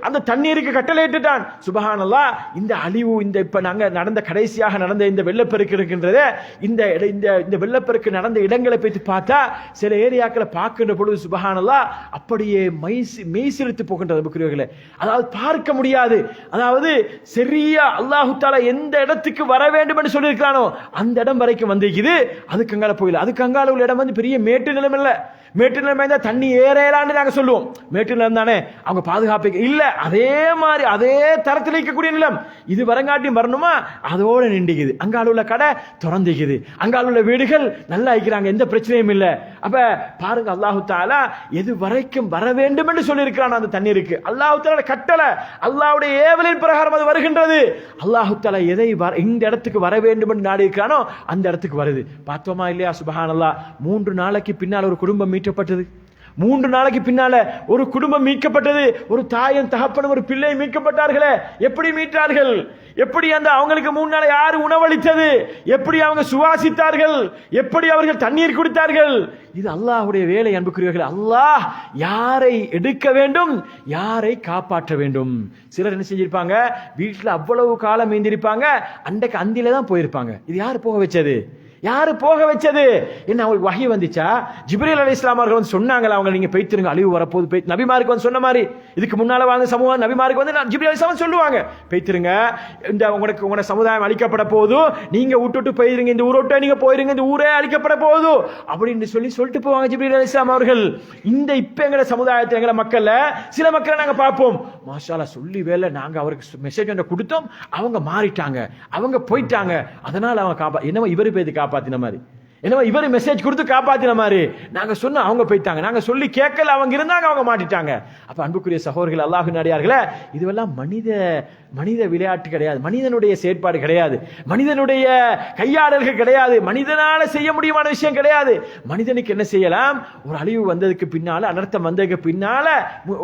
அந்த தண்ணீருக்கு கட்டளையிட்டுட்டான். சுப்ஹானல்லாஹ். இந்த அழிவு, இந்த இப்ப நாங்க கடைசியாக நடந்த இந்த வெள்ளப்பெருக்கு இருக்கின்றதே, இந்த வெள்ளப்பெருக்கு நடந்த இடங்களை போய் பார்த்தா சில ஏரியாக்களை பார்க்கின்ற பொழுது சுப்ஹானல்லாஹ் அப்படியே மெய்சிலிர்த்து போகின்றது. அதாவது பார்க்க முடியாது. அதாவது சரியா அல்லாஹ் தஆலா எந்த இடத்துக்கு வர வேண்டும் என்று சொல்லி இருக்கிறானோ அந்த இடம் வரைக்கும் வந்திருக்குது. அதுக்கு அங்கால போயில, அதுக்கு அங்கால உள்ள இடம் பெரிய மேட்டு நிலம் இல்ல. மேட்டு நிலைமை தான் தண்ணி ஏறலான்னு நாங்க சொல்லுவோம். மேட்டு நிலம் தானே, அவங்க பாதுகாப்பு இல்ல. அதே மாதிரி அதே தரத்தில் இருக்கக்கூடிய நிலம் இது வரங்காட்டியும் வரணுமா, அதோட நின்றுக்குது. அங்கால உள்ள கடை திறந்துக்குது, அங்கால உள்ள வீடுகள் நல்லா இருக்கிறாங்க, எந்த பிரச்சனையும் இல்லை. அப்ப பாருங்க, அல்லாஹ் தஆலா எது வரைக்கும் வர வேண்டும் என்று சொல்லி இருக்கிறான் அந்த தண்ணீருக்கு. அல்லாஹ் தஆலா கட்டளை, அல்லாஹ்வுடைய ஏவலின் பிரகாரம் அது வருகின்றது. அல்லாஹ் தஆலா எதை இந்த இடத்துக்கு வர வேண்டும் என்று நாடி இருக்கிறானோ அந்த இடத்துக்கு வருது. பார்த்தோமா இல்லையா? சுப்ஹானல்லாஹ். 3 நாளைக்கு பின்னால் ஒரு குடும்பம் மீட்கப்பட்டது. 3 நாளைக்கு பின்னால ஒரு குடும்பம் மீட்கப்பட்டது. ஒரு தாயும் தகப்பனும் ஒரு பிள்ளை மீட்கப்பட்டார்களே, எப்படி மீட்டார்கள்? எப்படி அவங்களுக்கு 3 நாள் யாரு உணவளித்தது? எப்படி அவங்க சுவாசித்தார்கள்? எப்படி அவர்கள் தண்ணீர் குடித்தார்கள்? இது அல்லாஹ்வுடைய வேலை. அன்புக்குரியவர்களே, அல்லாஹ் யாரை எடுக்க வேண்டும், யாரை காப்பாற்ற வேண்டும். சிலர் என்ன செஞ்சிருப்பாங்க, வீட்டில் அவ்வளவு காலம் மீந்திருப்பாங்க, அன்றைக்கு அந்தில தான் போயிருப்பாங்க. இது யாரு போக வச்சது? யாரு போக வச்சது? என்ன அவங்களுக்கு வஹி வந்துச்சா? ஜிப்ரீல் அலைஹிஸ்ஸலாம் அவர்கள் சொன்னாங்களா, அவங்க நீங்க போய்த்திருங்க, அழிவு வரப்போகுது. நபிமாருக்கு சொன்ன மாதிரி, இதுக்கு முன்னால வாழ்ந்த சமூகம் நபிமாருக்கு ஜிப்ரீல் அலைஹிஸ்ஸலாம் சொல்லுவாங்க, போய்த்திருங்க, இந்த உங்களோட சமுதாயம் அழிக்கப்பட போகுது, நீங்க விட்டுட்டு போயிருங்க, இந்த ஊரோட்ட நீங்க போயிருங்க, இந்த ஊரே அழிக்கப்பட போகுது அப்படின்னு சொல்லிட்டு போவாங்க ஜிப்ரீல் அலைஹிஸ்ஸலாம் அவர்கள். இப்ப எங்க சமுதாயத்தில் எங்க மக்கள்ல சில மக்களை நாங்க பார்ப்போம், மாஷா அல்லாஹ் சொல்லி வேலை நாங்க அவருக்கு மெசேஜ் கொடுத்தோம், அவங்க மாறிட்டாங்க, அவங்க போயிட்டாங்க, அதனால அவங்க என்னவோ இவரு போய் காப்பாத்தின மாதிரி, என்னவோ இவரு மெசேஜ் கொடுத்து காப்பாத்தின மாதிரி, நாங்க சொன்ன அவங்க போயிட்டாங்க, நாங்க சொல்லி கேட்கல, அவங்க இருந்தாங்க, அவங்க மாட்டிட்டாங்க. அப்ப அன்புக்குரிய சகோதரர்கள், அல்லாஹ்வின் அடியார்களே, இதுவெல்லாம் மனித விளையாட்டு கிடையாது, மனிதனுடைய செயற்பாடு கிடையாது, மனிதனுடைய கையாடல்கள் கிடையாது, மனிதனால செய்ய முடியுமான விஷயம் கிடையாது. மனிதனுக்கு என்ன செய்யலாம்? ஒரு அழிவு வந்ததுக்கு பின்னால, அனர்த்தம் வந்ததுக்கு பின்னால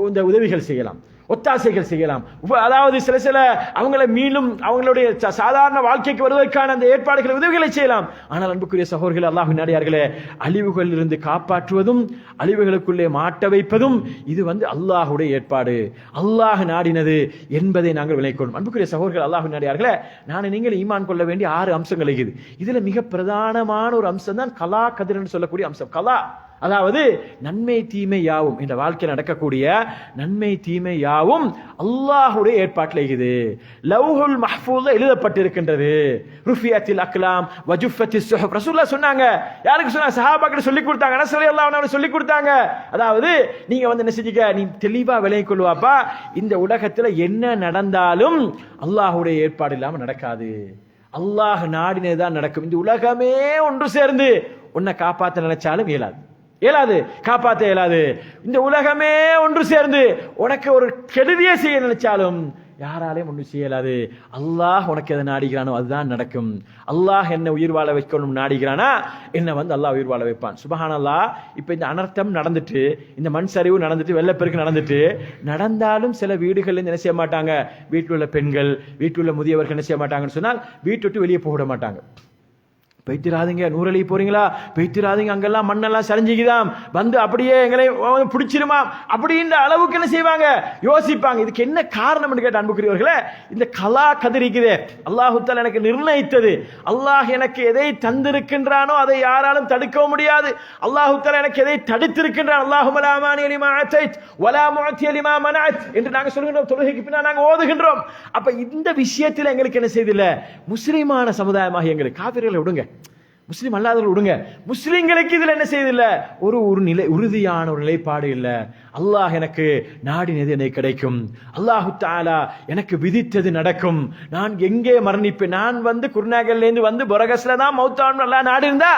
இந்த உதவிகள் செய்யலாம், ஒத்தாசைகள் செய்யலாம். அதாவது சில அவங்களை மீண்டும் அவங்களுடைய சாதாரண வாழ்க்கைக்கு வருவதற்கான அந்த ஏற்பாடுகளை, உதவிகளை செய்யலாம். ஆனால் அன்புக்குரிய சகோதரர்களே, அல்லாஹ்வின் அடியார்களே, அழிவுகளில் இருந்து காப்பாற்றுவதும் அழிவுகளுக்குள்ளே மாட்ட வைப்பதும் இது அல்லாஹ்வுடைய ஏற்பாடு, அல்லாஹ் நாடினது என்பதை நாங்கள் விளைக்கொள்ளும். அன்புக்குரிய சகோதரர்கள், அல்லாஹ்வின் அடியார்களே, நான் நீங்கள் ஈமான் கொள்ள வேண்டிய 6 அம்சங்கள் இருக்குது. இதுல மிக பிரதானமான ஒரு அம்சம் தான் கலா கதிர் என்று சொல்லக்கூடிய அம்சம். கலா அதாவது நன்மை தீமை யாவும் இந்த வாழ்க்கையில் நடக்கக்கூடிய நன்மை தீமை யாவும் அல்லாஹ்வுடைய ஏற்பாட்டில் இருக்குது. லவ்ஹுல் மஹ்ஃபூஸ்ல எழுதப்பட்டிருக்கின்றது. ருஃபியத்தில் அக்லாம் வஜுஃபத்திஸ் ஸுஹுஃப். ரசூலுல்லாஹ் சொன்னாங்க. யாருக்கு சொன்னாங்க? சஹாபாக்களுக்கு சொல்லி கொடுத்தாங்க. அனஸ் ரலியல்லாஹு அன்ஹு சொல்லி கொடுத்தாங்க. அதாவது நீங்க வந்து என்ன செஞ்சீங்க, நீ தெளிவா விளங்கிக் கொள்வாப்பா, இந்த உலகத்துல என்ன நடந்தாலும் அல்லாஹ்வுடைய ஏற்பாடு இல்லாம நடக்காது. அல்லாஹ் நாடினதுதான் நடக்கும். இந்த உலகமே ஒன்று சேர்ந்து உன்னை காப்பாற்ற நினைச்சாலும் இயலாது, காப்பாற்ற இயலாது. இந்த உலகமே ஒன்று சேர்ந்து உனக்கு ஒரு கெடுதியை செய்ய நினைச்சாலும் யாராலையும் ஒன்றும் செய்யலாது. அல்லாஹ் உனக்கு எதை நாடுகிறானோ அதுதான் நடக்கும். அல்லாஹ் என்ன உயிர் வாழ வைக்கணும் நாடுகிறானா என்ன வந்து அல்லாஹ் உயிர் வாழ வைப்பான். சுபஹானல்லாஹ். இப்ப இந்த அனர்த்தம் நடந்துட்டு, இந்த மண் சரிவு நடந்துட்டு, வெள்ளப்பெருக்கு நடந்துட்டு, நடந்தாலும் சில வீடுகள் என்ன செய்ய மாட்டாங்க, வீட்டில் உள்ள பெண்கள், வீட்டில் உள்ள முதியவர்கள் என்ன செய்ய மாட்டாங்கன்னு சொன்னால் வீட்டு விட்டு வெளியே போக விட மாட்டாங்க. பெய்த்திராதீங்க, நூறலி போறீங்களா, பெய்த்திராதீங்க, அங்கெல்லாம் மண்ணெல்லாம் சரிஞ்சுக்குதாம், வந்து அப்படியே எங்களை பிடிச்சிருமா அப்படின்ற அளவுக்கு என்ன செய்வாங்க, யோசிப்பாங்க. இதுக்கு என்ன காரணம் கேட்ட அன்புக்குரியவர்களே, இந்த கலா கதிரிக்குதே, அல்லாஹு தஆலா எனக்கு நிர்ணயித்தது. அல்லாஹ் எனக்கு எதை தந்திருக்கின்றானோ அதை யாராலும் தடுக்கவும் முடியாது. அல்லாஹு தஆலா எனக்கு எதை தடுத்திருக்கின்றான், அல்லாஹும்ம லா மானிய லிமா அதைத் வலா முஅத்திய லிமா மனஅத் என்று நாங்கள் சொல்கின்றோம். தொழுகைக்கு பின்னால் நாங்கள் ஓதுகின்றோம். அப்ப இந்த விஷயத்தில் எங்களுக்கு என்ன செய்தில்ல, முஸ்லிமான சமுதாயமாக எங்களுக்கு, காபிர்களை விடுங்க, முஸ்லிம் அல்லாதவர்கள் விடுங்க, முஸ்லிம்களுக்கு இதுல என்ன செய்தில்ல, ஒரு நிலை, உறுதியான ஒரு நிலைப்பாடு இல்ல. அல்லாஹ் எனக்கு நாடினது எனக்கு கிடைக்கும், அல்லாஹு தஆலா எனக்கு விதித்தது நடக்கும், நான் எங்கே மரணிப்பேன், நான் வந்து குருநாகல்ல இருந்து வந்து பொரகஸ்ல தான் மௌத்தான் அல்லாஹ் நாடு இருந்தா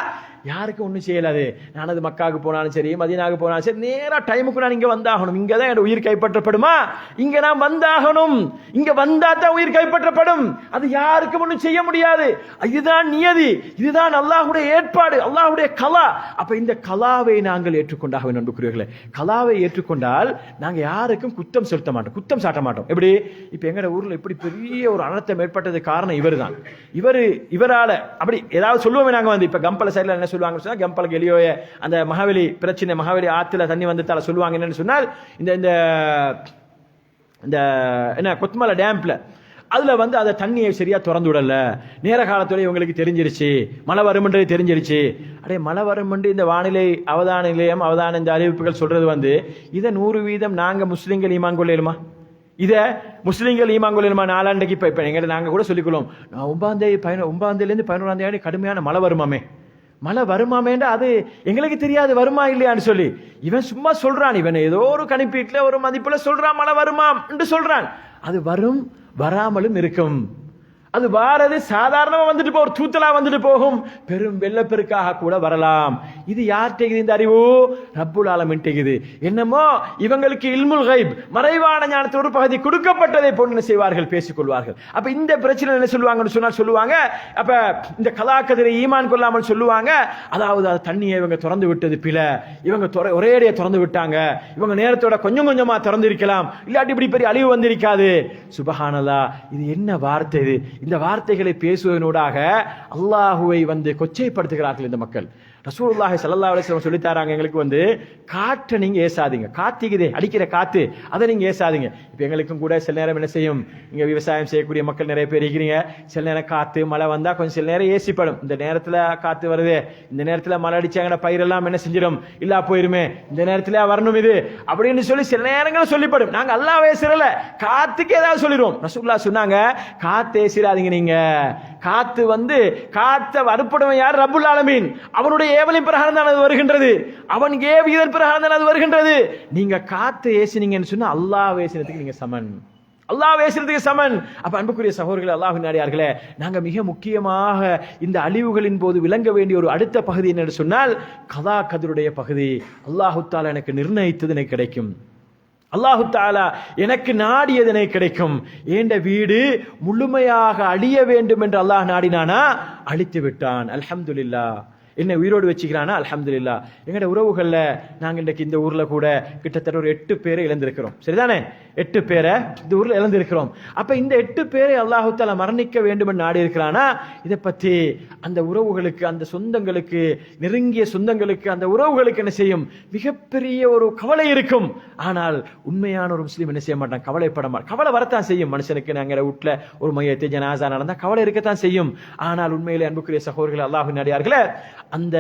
யாருக்கும் ஒன்றும் செய்யலாது. நான் அது மக்காவுக்கு போனாலும் சரி, மதீனாவுக்கு போனாலும் சரி, நேரா டைமுக்கு நான் இங்க வந்தாகணும். இங்க தான் என் உயிர் கைப்பற்றப்படுமா, இங்க நான் வந்தாகணும், இங்க வந்தா தான் உயிர் கைப்பற்றப்படும். அது யாருக்கும் ஒன்றும் செய்ய முடியாது. இதுதான் நியதி, இதுதான் அல்லாஹ்வுடைய ஏற்பாடு, அல்லாஹ்வுடைய கலா. அப்ப இந்த கலாவை நாங்கள் ஏற்றுக்கொண்டாக வேண்டும் அன்புக்குரியவர்களே. கலாவை ஏற்றுக்கொண்டால் நாங்க யாருக்கும் குற்றம் செலுத்த மாட்டோம், குற்றம் சாட்ட மாட்டோம். எப்படி இப்ப எங்கட ஊர்ல இப்படி பெரிய ஒரு அனர்த்தம் ஏற்பட்டது காரணம் இவர் தான். இவரால அப்படி ஏதாவது சொல்லுவோமே நாங்க வந்து, இப்ப கம்பல சைடுல என்ன சொல்லுவாங்க சொன்னா, கம்பலுக்கு எலியோய அந்த மகாவலி பிரச்சனை, மகாவலி ஆத்துல தண்ணி வந்ததால சொல்லுவாங்க என்னன்னு சொன்னால், இந்த இந்த என்ன கொத்மலை டேம்ப்ல அதுல வந்து அந்த தண்ணியை சரியா திறந்து விடல, நேர காலத்தோட இவங்களுக்கு தெரிஞ்சிருச்சு மழை வரும்ன்றது தெரிஞ்சிருச்சு. அடே மழை வரும்ன்று இந்த வானிலை அவதான நிலையம் அவதான இந்த அறிவிப்புகள் சொல்றது வந்து, இதை 100% நாங்க முஸ்லிம்கள் ஈமான் கொள்ளையிலுமா, இத முஸ்லிம்கள் ஈமான் கொள்ளையிலுமா? நாளாண்டைக்கு இப்ப எங்க நாங்க கூட சொல்லிக்கொள்ளும், 9 11 தேதி கடுமையான மழை வருமாமே, மழை வருமாமேண்டா அது எங்களுக்கு தெரியாது வருமா இல்லையான்னு சொல்லி இவன் சும்மா சொல்றான். இவன் ஏதோ ஒரு கணிப்பீட்டுல ஒரு மதிப்புல சொல்றான் மழை வருமாம் என்று சொல்றான். அது வரும், வராமலும் இருக்கும். அது வாரது சாதாரணமா வந்துட்டு ஒரு தூத்தலா வந்துட்டு போகும், பெரும் வெள்ளப்பெருக்காக கூட வரலாம். இது யார்கிட்ட இந்த அறிவு? ரப்புல் ஆலமீன் இருக்குது. என்னமோ இவங்களுக்கு இல்முல் கைப், மறைவான ஞானத்தோடு பகுதி கொடுக்கப்பட்டதை போன்று என்ன செய்வார்கள், பேசிக் கொள்வார்கள். அப்ப இந்த பிரச்சனை என்ன சொல்லுவாங்கன்னு சொன்னால் சொல்லுவாங்க, அப்ப இந்த கலாக்கதிரை ஈமான் கொள்ளாமல் சொல்லுவாங்க, அதாவது அது தண்ணியை இவங்க திறந்து விட்டது பில, இவங்க ஒரேடியா திறந்து விட்டாங்க, இவங்க நேரத்தோட கொஞ்சம் கொஞ்சமா திறந்து இருக்கலாம், இல்லாட்டி இப்படி பெரிய அழிவு வந்திருக்காது. சுபஹானல்லாஹ், இது என்ன வார்த்தை இது? இந்த வார்த்தைகளை பேசுவதனூடாக அல்லாஹுவை வந்து கொச்சைப்படுத்துகிறார்கள் இந்த மக்கள். ரசூலுல்லாஹி ஸல்லல்லாஹு அலைஹி வஸல்லம் சொல்லி தராங்க எங்களுக்கு வந்து, காற்றை நீங்க ஏசாதீங்க, காத்திக்குதே அடிக்கிற காத்து அதை நீங்க ஏசாதீங்க. இப்ப எங்களுக்கும் கூட சில நேரம் என்ன செய்யும், இங்க விவசாயம் செய்யக்கூடிய மக்கள் நிறைய பேர் இருக்கிறீங்க, சில நேரம் காத்து மழை வந்தா கொஞ்சம் சில நேரம் ஏசிப்படும், இந்த நேரத்துல காத்து வருது, இந்த நேரத்துல மழை அடிச்சாங்கன்னா பயிரெல்லாம் என்ன செஞ்சிடும், இல்லா போயிருமே, இந்த நேரத்துல வரணும் இது அப்படின்னு சொல்லி சில நேரங்கள் சொல்லிப்படும். நாங்க அல்லாஹ் ஏசுறல, காத்துக்கு ஏதாவது சொல்லிடுவோம். ரசூலுல்லாஹ் சொன்னாங்க, காத்து ஏசிராதீங்க, நீங்க காத்து வந்து காத்த வறுப்படுவன் யார்? ரப்புல் ஆலமீன். அவனுடைய ஏவலின் பிரகாரம் தான் அது வருகின்றது, அவன் ஏவியதன் பிரகாரம் தான் அது வருகின்றது. நீங்க காத்து ஏசினீங்கன்னு சொன்னா அல்லாஹ் ஏசினதுக்கு நீங்க சமன், அல்லாஹ் பேசுறதுக்கு சமன். அப்ப அன்புக்குரிய சகோதரர்களே, அல்லாஹ்வின் அடியார்களே, நாங்க மிக முக்கியமாக இந்த அழிவுகளின் போது விளங்க வேண்டிய ஒரு அடுத்த பகுதி என்னன்னு சொன்னால், கதா கதருடைய பகுதி. அல்லாஹு தஆலா எனக்கு நிர்ணயித்தது எனக்கு கிடைக்கும், அல்லாஹு தஆலா எனக்கு நாடியதனை கிடைக்கும். ஏண்ட வீடு முழுமையாக அழிய வேண்டும் என்று அல்லாஹ் நாடினானா அழித்து விட்டான். அல்ஹம்துலில்லாஹ். என்ன உயிரோடு வச்சுக்கிறானா அல்ஹம்துலில்லாஹ். எங்கட உறவுகள்ல நாங்க இன்றைக்கு இந்த ஊர்ல கூட கிட்டத்தட்ட ஒரு 8 பேரை இழந்திருக்கிறோம். சரிதானே? 8 பேரை இந்த ஊர்ல இழந்திருக்கிறோம். அப்ப இந்த 8 பேரை அல்லாஹ் தஆலா மரணிக்க வேண்டும் என்று நாடி இருக்கிறானா, இதை பற்றி அந்த உறவுகளுக்கு, அந்த சொந்தங்களுக்கு, நெருங்கிய சொந்தங்களுக்கு, அந்த உறவுகளுக்கு என்ன செய்யும், மிகப்பெரிய ஒரு கவலை இருக்கும். ஆனால் உண்மையான ஒரு முஸ்லீம் என்ன செய்ய மாட்டான், கவலைப்பட மாட்டான். கவலை வரத்தான் செய்யும் மனுஷனுக்கு. நாங்க வீட்டுல ஒரு மையத்தை ஜனாசா நடந்தா கவலை இருக்கத்தான் செய்யும். ஆனால் உண்மையிலே அன்புக்குரிய சகோதரர்களே, அல்லாஹ்வின் அடியார்களே, அந்த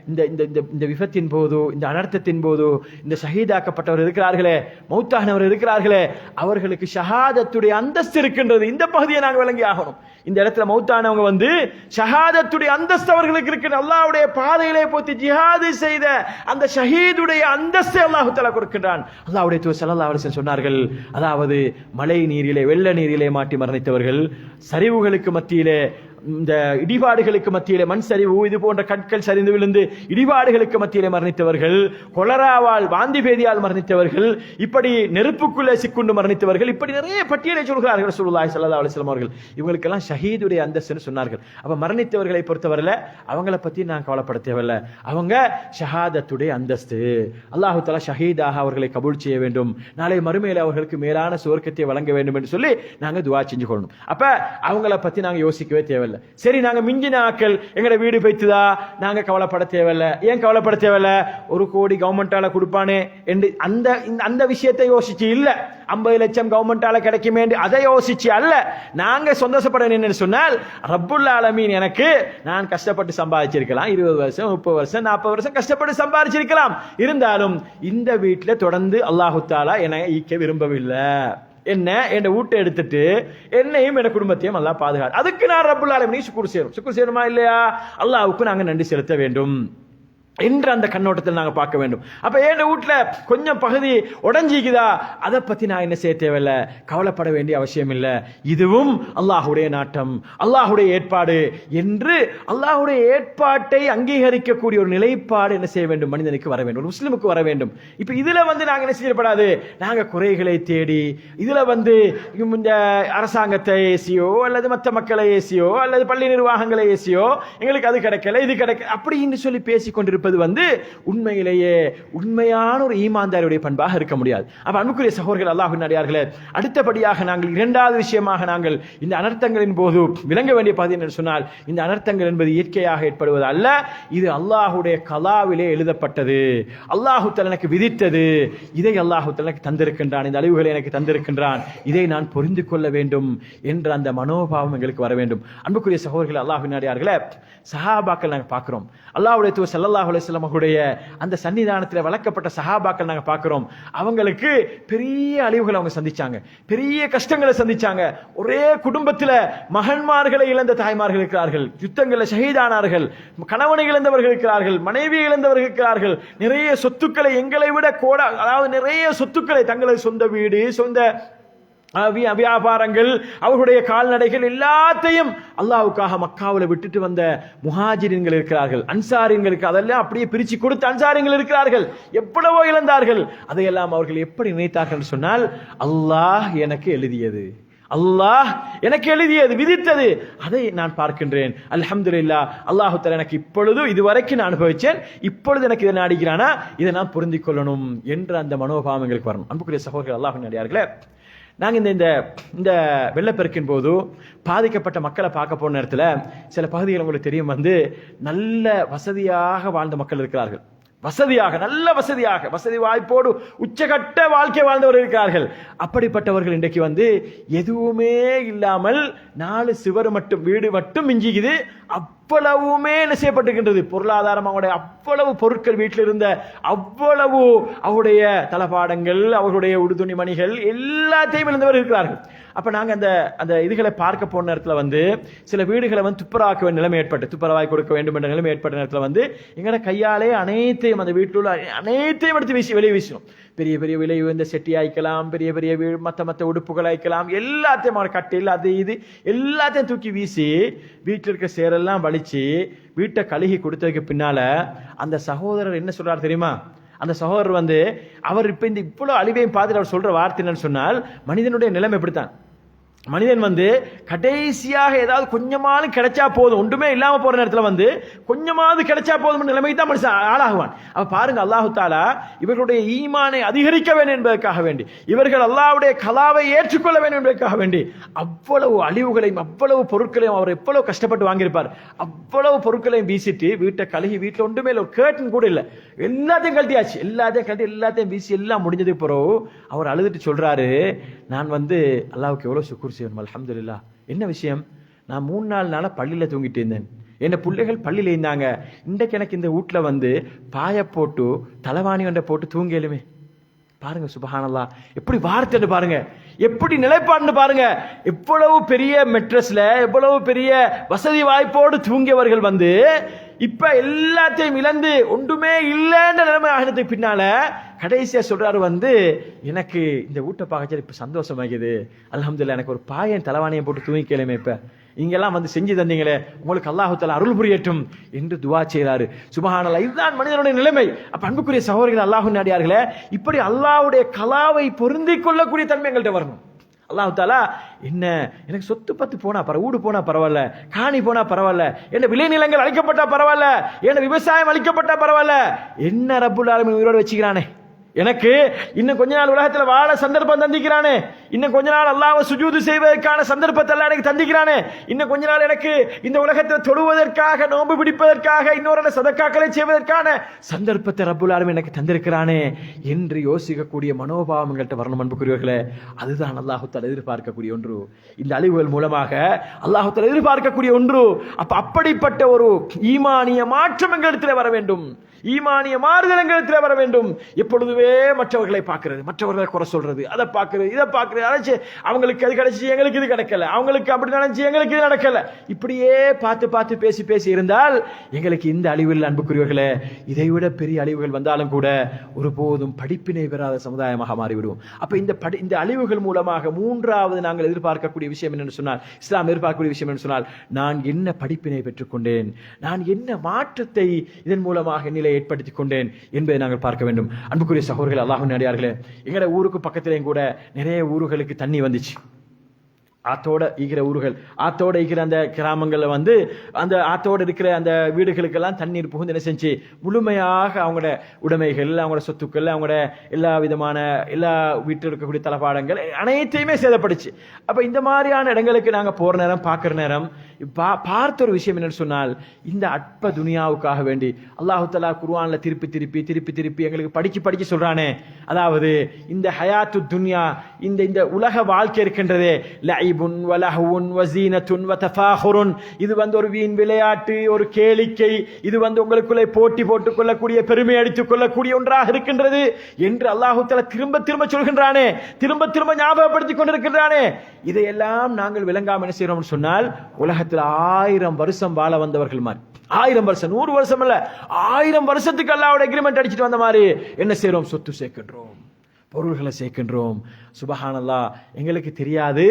இந்த இந்த இந்த விபத்தின் போது, இந்த அனர்த்தத்தின் போது இந்த ஷஹீதாக்கப்பட்டவர் இருக்கிறார்களே, மௌத்தானவர் இருக்கிறார்களே, அவர்களுக்கு ஷஹாதத்துடைய அந்தஸ்து இருக்கின்றது. இந்த பகுதியை நாங்கள் விளங்கி ஆகணும். இந்த இடத்துல மௌத்தானவங்க வந்து ஷஹாதத்துடைய அந்தஸ்து அவர்களுக்கு இருக்கு. அல்லாஹ்வுடைய பாதையிலே போய் ஜிஹாது செய்த அந்த ஷஹீதுடைய அந்தஸ்தை அல்லாஹ் தஆலா கொடுக்கின்றான். அல்லாஹ்வுடைய தூதர் ஸல்லல்லாஹு அலைஹி வஸல்லம் சொன்னார்கள், அதாவது மழை நீரிலே, வெள்ள நீரிலே மாட்டி மரணித்தவர்கள், சரிவுகளுக்கு மத்தியிலே, இந்த இடிபாடுகளுக்கு மத்தியிலே, மண் சரிவு இது போன்ற கற்கள் சரிந்து விழுந்து இடிபாடுகளுக்கு மத்தியிலே மரணித்தவர்கள், கொலராவால் வாந்தி பேதியால் மரணித்தவர்கள், இப்படி நெருப்புக்குள்ளே சிக்குண்டு மரணித்தவர்கள், இப்படி நிறைய பட்டியலை சொல்கிறார்கள் ரசூலுல்லாஹி ஸல்லல்லாஹு அலைஹி வஸல்லம் அவர்கள். இவங்களுக்கெல்லாம் ஷஹீதுடைய அந்தஸ்துன்னு சொன்னார்கள். அப்ப மரணித்தவர்களை பொறுத்தவரையில அவங்கள பத்தி நான் கவலைப்பட தேவையில்லை. அவங்க ஷஹாதத்துடைய அந்தஸ்து. அல்லாஹ் தஆலா ஷஹீதாக அவர்களை கபூல் செய்ய வேண்டும், நாளை மறுமையில் அவர்களுக்கு மேலான சுவர்க்கத்தை வழங்க வேண்டும் என்று சொல்லி நாங்க துஆ செஞ்சு கொள்ளணும். அப்ப அவங்கள பத்தி நாங்க யோசிக்கவே தேவையில்லை. சரி, நாங்க மிஞ்சின ஆக்கள் எங்கட வீடு பைத்துதா, நாங்க கவலைப்பட தேவையில்ல. ஏன் கவலைப்பட தேவையில்ல? 1 கோடி கவர்மெண்டால கொடுப்பானே என்று அந்த விஷயத்தை யோசிச்சு இல்ல, 50 லட்சம் கவர்மெண்டால கிடைக்குமே அதை யோசிச்சு அல்ல. நாங்க சந்தோஷப்பட என்னன்னு சொன்னால், ரப்புல் ஆலமீன் எனக்கு, நான் கஷ்டப்பட்டு சம்பாதிச்சிருக்கலாம், 20 வருஷம் 30 வருஷம் 40 வருஷம் கஷ்டப்பட்டு சம்பாதிச்சிருக்கலாம், இருந்தாலும் இந்த வீட்டில் தொடர்ந்து அல்லாஹு தஆலா என்னை ஈக்க விரும்பவில்லை. என்ன என் வீட்டை எடுத்துட்டு என்னையும் என் குடும்பத்தையும் அல்லாஹ் பாதுகாத்து, அதுக்கு நான் ரப்புல் ஆலமீன் சுக்குர் செய்யணுமா இல்லையா? அல்லாஹ்வுக்கு நாங்க நன்றி செலுத்த வேண்டும் என்ற அந்த கண்ணோட்டத்தில் நாங்கள் பார்க்க வேண்டும். அப்ப என் வீட்டுல கொஞ்சம் பகுதி உடஞ்சிக்குதா, அதை பத்தி நான் என்ன செய்ய தேவையில்லை, கவலைப்பட வேண்டிய அவசியம் இல்லை. இதுவும் அல்லாஹுடைய நாட்டம், அல்லாஹுடைய ஏற்பாடு என்று அல்லாஹுடைய ஏற்பாட்டை அங்கீகரிக்கக்கூடிய ஒரு நிலைப்பாடு என்ன செய்ய வேண்டும், மனிதனுக்கு வர வேண்டும், முஸ்லிமுக்கு வர வேண்டும். இப்ப இதுல வந்து நாங்க என்ன செய்யப்படாது, நாங்க குறைகளை தேடி இதுல வந்து இந்த அரசாங்கத்தை ஏசியோ அல்லது மற்ற மக்களை ஏசியோ அல்லது பள்ளி நிர்வாகங்களை ஏசியோ எங்களுக்கு அது கிடைக்கல இது கிடைக்கல அப்படின்னு சொல்லி பேசிக்கொண்டிருப்பது வந்து உண்மையிலேயே உண்மையான ஒரு ஈமான்தாரியுடைய பண்பாக இருக்க முடியாது. அப்ப அன்புக்குரிய சகோதரர்கள், அல்லாஹ்வின் அடியார்களே, அடுத்தபடியாக நாங்கள் இரண்டாவது விஷயமாக நாங்கள் இந்த அனர்த்தங்களின் போது விளங்க வேண்டிய பகுதி என்று சொன்னால், இந்த அனர்த்தங்கள் என்பது இயற்கையாக ஏற்படுவது அல்ல, இது அல்லாஹுடைய கலாவிலே எழுதப்பட்டது, அல்லாஹு தஆலா எனக்கு விதித்தது, இதை அல்லாஹு தஆலா எனக்கு தந்திருக்கின்றான், இந்த அழிவுகளை எனக்கு தந்திருக்கின்றான், இதை நான் புரிந்து கொள்ள வேண்டும் என்ற அந்த மனோபாவம் எங்களுக்கு வர வேண்டும். அன்புக்குரிய சகோதரர்கள், அல்லாஹ்வின் அடியார்களே, சஹாபாக்கள் நாங்கள் பார்க்கிறோம், அல்லாஹ்வுடைய தூதர் ஸல்லல்லாஹு அலைஹி வஸல்லம் அவர்களுடைய அந்த சன்னிதானத்தில் வளர்க்கப்பட்ட சஹாபாக்கள் நாங்கள் பார்க்கிறோம். அவங்களுக்கு பெரிய அழிவுகளை அவங்க சந்திச்சாங்க, பெரிய கஷ்டங்களை சந்திச்சாங்க. ஒரே குடும்பத்தில் மகன்மார்களை இழந்த தாய்மார்கள் இருக்கிறார்கள், யுத்தங்களில் ஷஹீதானார்கள், கணவனை இழந்தவர்கள் இருக்கிறார்கள், மனைவியை இழந்தவர்கள் இருக்கிறார்கள், நிறைய சொத்துக்களை எங்களை விட அதாவது நிறைய சொத்துக்களை, தங்களது சொந்த வீடு, சொந்த வியாபாரங்கள், அவர்களுடைய கால்நடைகள் எல்லாத்தையும் அல்லாஹ்வுக்காக மக்காவில் விட்டுட்டு வந்த முஹாஜிரின்கள் இருக்கிறார்கள், அன்சாரின்களுக்கு அதெல்லாம் அப்படியே பிரிச்சு கொடுத்த அன்சாரின்கள் இருக்கிறார்கள். எவ்வளவோ இழந்தார்கள். அதையெல்லாம் அவர்கள் எப்படி நினைத்தார்கள் சொன்னால், அல்லாஹ் எனக்கு எழுதியது, அல்லாஹ் எனக்கு எழுதியது, விதித்தது, அதை நான் பார்க்கின்றேன், அல்ஹம்துலில்லாஹ், அல்லாஹ் தஆலா எனக்கு இப்பொழுது இதுவரைக்கும் நான் அனுபவிச்சேன், இப்பொழுது எனக்கு இதை நாடிக்கிறானா, இதை நான் பொருந்திக் கொள்ளணும் என்ற அந்த மனோபாவம் எங்களுக்கு வரணும். அன்புக்குரிய சகோதரர்கள், அல்லாஹ்வின் அடியார்களே, நாங்கள் இந்த வெள்ளப்பெருக்கின் போது பாதிக்கப்பட்ட மக்களை பார்க்க போன நேரத்தில் சில பகுதிகள் உங்களுக்கு தெரியும், வந்து நல்ல வசதியாக வாழ்ந்த மக்கள் இருக்கிறார்கள், வசதியாக, நல்ல வசதியாக, வசதி வாய்ப்போடு உச்சகட்ட வாழ்க்கை வாழ்ந்தவர்கள் இருக்கிறார்கள். அப்படிப்பட்டவர்கள் இன்றைக்கு வந்து எதுவுமே இல்லாமல் 4 சுவர் மட்டும், வீடு மட்டும் மிஞ்சிக்குது, அவ்வளவுமே என்ன செய்யப்பட்டிருக்கின்றது, பொருளாதாரம், அவருடைய அவ்வளவு பொருட்கள், வீட்டில் இருந்த அவ்வளவு அவருடைய தளபாடங்கள், அவர்களுடைய உடுதுணி மணிகள் எல்லாத்தையும் இழந்தவர் இருக்கிறார்கள். அப்ப நாங்க அந்த இதுகளை பார்க்க போன நேரத்தில் வந்து சில வீடுகளை வந்து துப்புரவாக்க வேண்டிய நிலைமை ஏற்பட்டு, துப்புரவாய் கொடுக்க வேண்டும் என்ற நிலைமை ஏற்பட்ட நேரத்தில் வந்து எங்கட கையாலே அனைத்தையும், அந்த வீட்டில் உள்ள அனைத்தையும் எடுத்து வெளியே வீசணும். பெரிய பெரிய விலை உயர்ந்த செட்டி ஆய்க்கலாம், பெரிய பெரிய மற்ற உடுப்புகள் ஆய்க்கலாம், எல்லாத்தையும் கட்டில் அது இது எல்லாத்தையும் தூக்கி வீசி வீட்டில் இருக்க சேரெல்லாம் வலிச்சு வீட்டை கழுகி கொடுத்ததுக்கு பின்னால அந்த சகோதரர் என்ன சொல்றாரு தெரியுமா? அந்த சகோதரர் வந்து அவர் இப்ப இந்த இவ்வளவு அழிவையும் பார்த்துட்டு அவர் சொல்ற வார்த்தை என்னன்னு சொன்னால், மனிதனுடைய நிலைமை எப்படித்தான், மனிதன் வந்து கடைசியாக ஏதாவது கொஞ்சமாவது கிடைச்சா போதும், ஒன்றுமே இல்லாம போற நேரத்தில் வந்து கொஞ்சமாவது கிடைச்சா போதும் நிலைமைக்கு தான் மனுஷன் ஆளாகுவான். அப்ப பாருங்க, அல்லாஹு தஆலா இவர்களுடைய ஈமானை அதிகரிக்க வேண்டும் என்பதற்காக வேண்டி, இவர்கள் அல்லாஹ்வுடைய கலாவை ஏற்றுக்கொள்ள வேண்டும் என்பதற்காக வேண்டி அவ்வளவு அழிவுகளையும் அவ்வளவு பொருட்களையும் அவர் எவ்வளவு கஷ்டப்பட்டு வாங்கியிருப்பார், அவ்வளவு பொருட்களையும் வீசிட்டு வீட்டை கழுகி, வீட்டில் ஒன்றுமே இல்லை, ஒரு கேர்டன் கூட இல்லை, எல்லாத்தையும் கழட்டியாச்சு, எல்லாத்தையும் வீசி எல்லாம் முடிஞ்சதுக்கு பிறகு அவர் அழுதுட்டு சொல்றாரு, நான் வந்து அல்லாஹ்வுக்கு எவ்வளவு சுக்ர் செய்யணும், அல்ஹம்துலில்லாஹ். என்ன விஷயம்? நான் 3-4 நாளா பள்ளியில தூங்கிட்டு இருந்தேன், என் பிள்ளைகள் பள்ளியில இருந்தாங்க, இன்றைக்கு எனக்கு இந்த வீட்டுல வந்து பாய போட்டு தலைவாணி ஒன்றை போட்டு தூங்கலுமே. பாருங்க சுபஹானல்லாஹ், எப்படி வார்த்தை பாருங்க, எப்படி நிலைப்பாடுன்னு பாருங்க. எவ்வளவு பெரிய மெட்ரஸ்ல எவ்வளவு பெரிய வசதி வாய்ப்போடு தூங்கியவர்கள் வந்து இப்ப எல்லாத்தையும் இழந்து ஒன்றுமே இல்லைன்ற நிலைமை ஆகினதுக்கு பின்னால கடைசியா சொல்றாரு வந்து, எனக்கு இந்த வீட்டை பார்க்க இப்ப சந்தோஷமாகுது, அல்ஹம்துலில்லாஹ், எனக்கு ஒரு பாயன் தலைவாணியை போட்டு தூங்கிக்கலுமே, இப்ப இங்கெல்லாம் வந்து செஞ்சு தந்தீங்களே, உங்களுக்கு அல்லாஹ் தஆலா அருள் புரியட்டும் என்று துஆ செய்றாரு. சுப்ஹானல்லாஹ், இதுதான் மனிதனுடைய நிலைமை. அப்ப அன்புக்குரிய சகோதரர்கள், அல்லாஹ்வின் அடியார்களே, இப்படி அல்லாஹ்வுடைய கலாவை பொருந்திக் கொள்ளக்கூடிய தன்மை எங்கள்கிட்ட வரணும். அல்லாஹ் தஆலா என்ன, எனக்கு சொத்து பத்து போனா ஊடு போனா பரவாயில்ல, காணி போனா பரவாயில்ல, என்ன விளைநிலங்கள் அழிக்கப்பட்டா பரவாயில்ல, என்ன விவசாயம் அழிக்கப்பட்டா பரவாயில்ல, என்ன ரப்புல் ஆலமீன் உயிரோட வச்சுக்கிறானே, எனக்கு இன்னும் கொஞ்ச நாள் உலகத்தில் வாழ சந்தர்ப்பம் தந்திக்கிறானே, இன்னும் கொஞ்ச நாள் அல்லாஹ்வை சுஜூது செய்வதற்கான சந்தர்ப்பத்தை எல்லாம் எனக்கு தந்திக்கிறானே, இன்னும் கொஞ்ச நாள் எனக்கு இந்த உலகத்தில் தொழுவதற்காக, நோன்பு பிடிப்பதற்காக, இன்னொரு சதக்காக்களை செய்வதற்கான சந்தர்ப்பத்தை ரப்புல் ஆலமீன் எனக்கு தந்திருக்கிறானே என்று யோசிக்கக்கூடிய மனோபாவம் எங்கள்கிட்ட வரணும். அன்புக்குரியவர்களே, அதுதான் அல்லாஹ் தஆலா எதிர்பார்க்கக்கூடிய ஒன்று. இந்த அழிவுகள் மூலமாக அல்லாஹ் தஆலா எதிர்பார்க்கக்கூடிய ஒன்று. அப்படிப்பட்ட ஒரு ஈமானிய மாற்றம் எங்களிடத்தில் வர வேண்டும், ஈமானிய மாறுதல் எங்களிடத்தில் வர வேண்டும். எப்பொழுதுமே மற்றவர்களை பார்க்கிறது, மற்றவர்களை குறை சொல்றது, அதை பார்க்கிறது, இதை பார்க்கிறது, நினைச்சு அவங்களுக்கு அது கிடைச்சி எங்களுக்கு இது கிடைக்கல, அவங்களுக்கு அப்படி நினைச்சு எங்களுக்கு இது நடக்கல, இப்படியே பார்த்து பார்த்து பேசி பேசி இருந்தால் எங்களுக்கு இந்த அழிவில், அன்புக்குரியவர்களே, இதைவிட பெரிய அழிவுகள் வந்தாலும் கூட ஒருபோதும் படிப்பினை பெறாத சமுதாயமாக மாறிவிடுவோம். அப்ப இந்த அழிவுகள் மூலமாக மூன்றாவது நாங்கள் எதிர்பார்க்கக்கூடிய விஷயம் என்னன்னு சொன்னால், இஸ்லாம் எதிர்பார்க்கக்கூடிய விஷயம் என்று சொன்னால், நான் என்ன படிப்பினை பெற்றுக்கொண்டேன், நான் என்ன மாற்றத்தை இதன் மூலமாக நிலை ஏற்படுத்திக் கொண்டேன் என்பதை நாங்கள் பார்க்க வேண்டும். அன்புக்குரிய சகோதரர்களே, அல்லாஹ்வின் அடியார்களே, எங்கட ஊருக்கு பக்கத்திலேயும் கூட நிறைய ஊர்களுக்கு தண்ணி வந்துச்சு. ஆத்தோட ஈகிற ஊர்கள், ஆத்தோட ஈகிற அந்த கிராமங்கள்ல வந்து அந்த ஆத்தோட இருக்கிற அந்த வீடுகளுக்கெல்லாம் தண்ணீர் புகுந்து என்ன செஞ்சு முழுமையாக அவங்களோட உடைமைகள், அவங்களோட சொத்துக்கள், அவங்களோட எல்லா வீட்டில் இருக்கக்கூடிய தளபாடங்கள் அனைத்தையுமே சேதப்படுச்சு. அப்ப இந்த மாதிரியான இடங்களுக்கு நாங்க போற நேரம், பார்க்கிற நேரம் பார்த்த ஒரு விஷயம் என்னன்னு சொன்னால், இந்த அற்ப துனியாவுக்காக வேண்டி அல்லாஹ் தஆலா குர்ஆன்ல திருப்பி திருப்பி திருப்பி திருப்பி எங்களுக்கு படிச்சு சொல்றானே, அதாவது இந்த ஹயாத்து துன்யா, இந்த உலக வாழ்க்கை இருக்கின்றதே, லஐபுன் வலஹுன் வஸீனத்துன் வதஃபாஹுருன், இது வந்து ஒரு வீண் விளையாட்டு, ஒரு கேளிக்கை, இது வந்து உங்களுக்குள்ளே போட்டி போட்டுக் கொள்ளக்கூடிய, பெருமை அடித்துக் கொள்ளக்கூடிய ஒன்றாக இருக்கின்றது என்று அல்லாஹ் தஆலா திரும்ப திரும்ப சொல்கின்றானே, திரும்ப திரும்ப ஞாபகப்படுத்திக் கொண்டிருக்கின்றானே. இதையெல்லாம் நாங்கள் விளங்காம என்ன செய்யறோம் சொன்னால், உலகத்தில் 1000 வருஷம் வாழ வந்தவர்கள் மாதிரி, 1000 வருஷம், 100 வருஷம் அல்ல, 1000 வருஷத்துக்கு அல்லாஹ்வோட அக்ரிமெண்ட் அடிச்சிட்டு வந்த மாதிரி என்ன செய்யறோம், சொத்து சேர்க்கின்றோம், பொருள்களை சேர்க்கின்றோம். சுபஹானல்லாஹ், எங்களுக்கு தெரியாது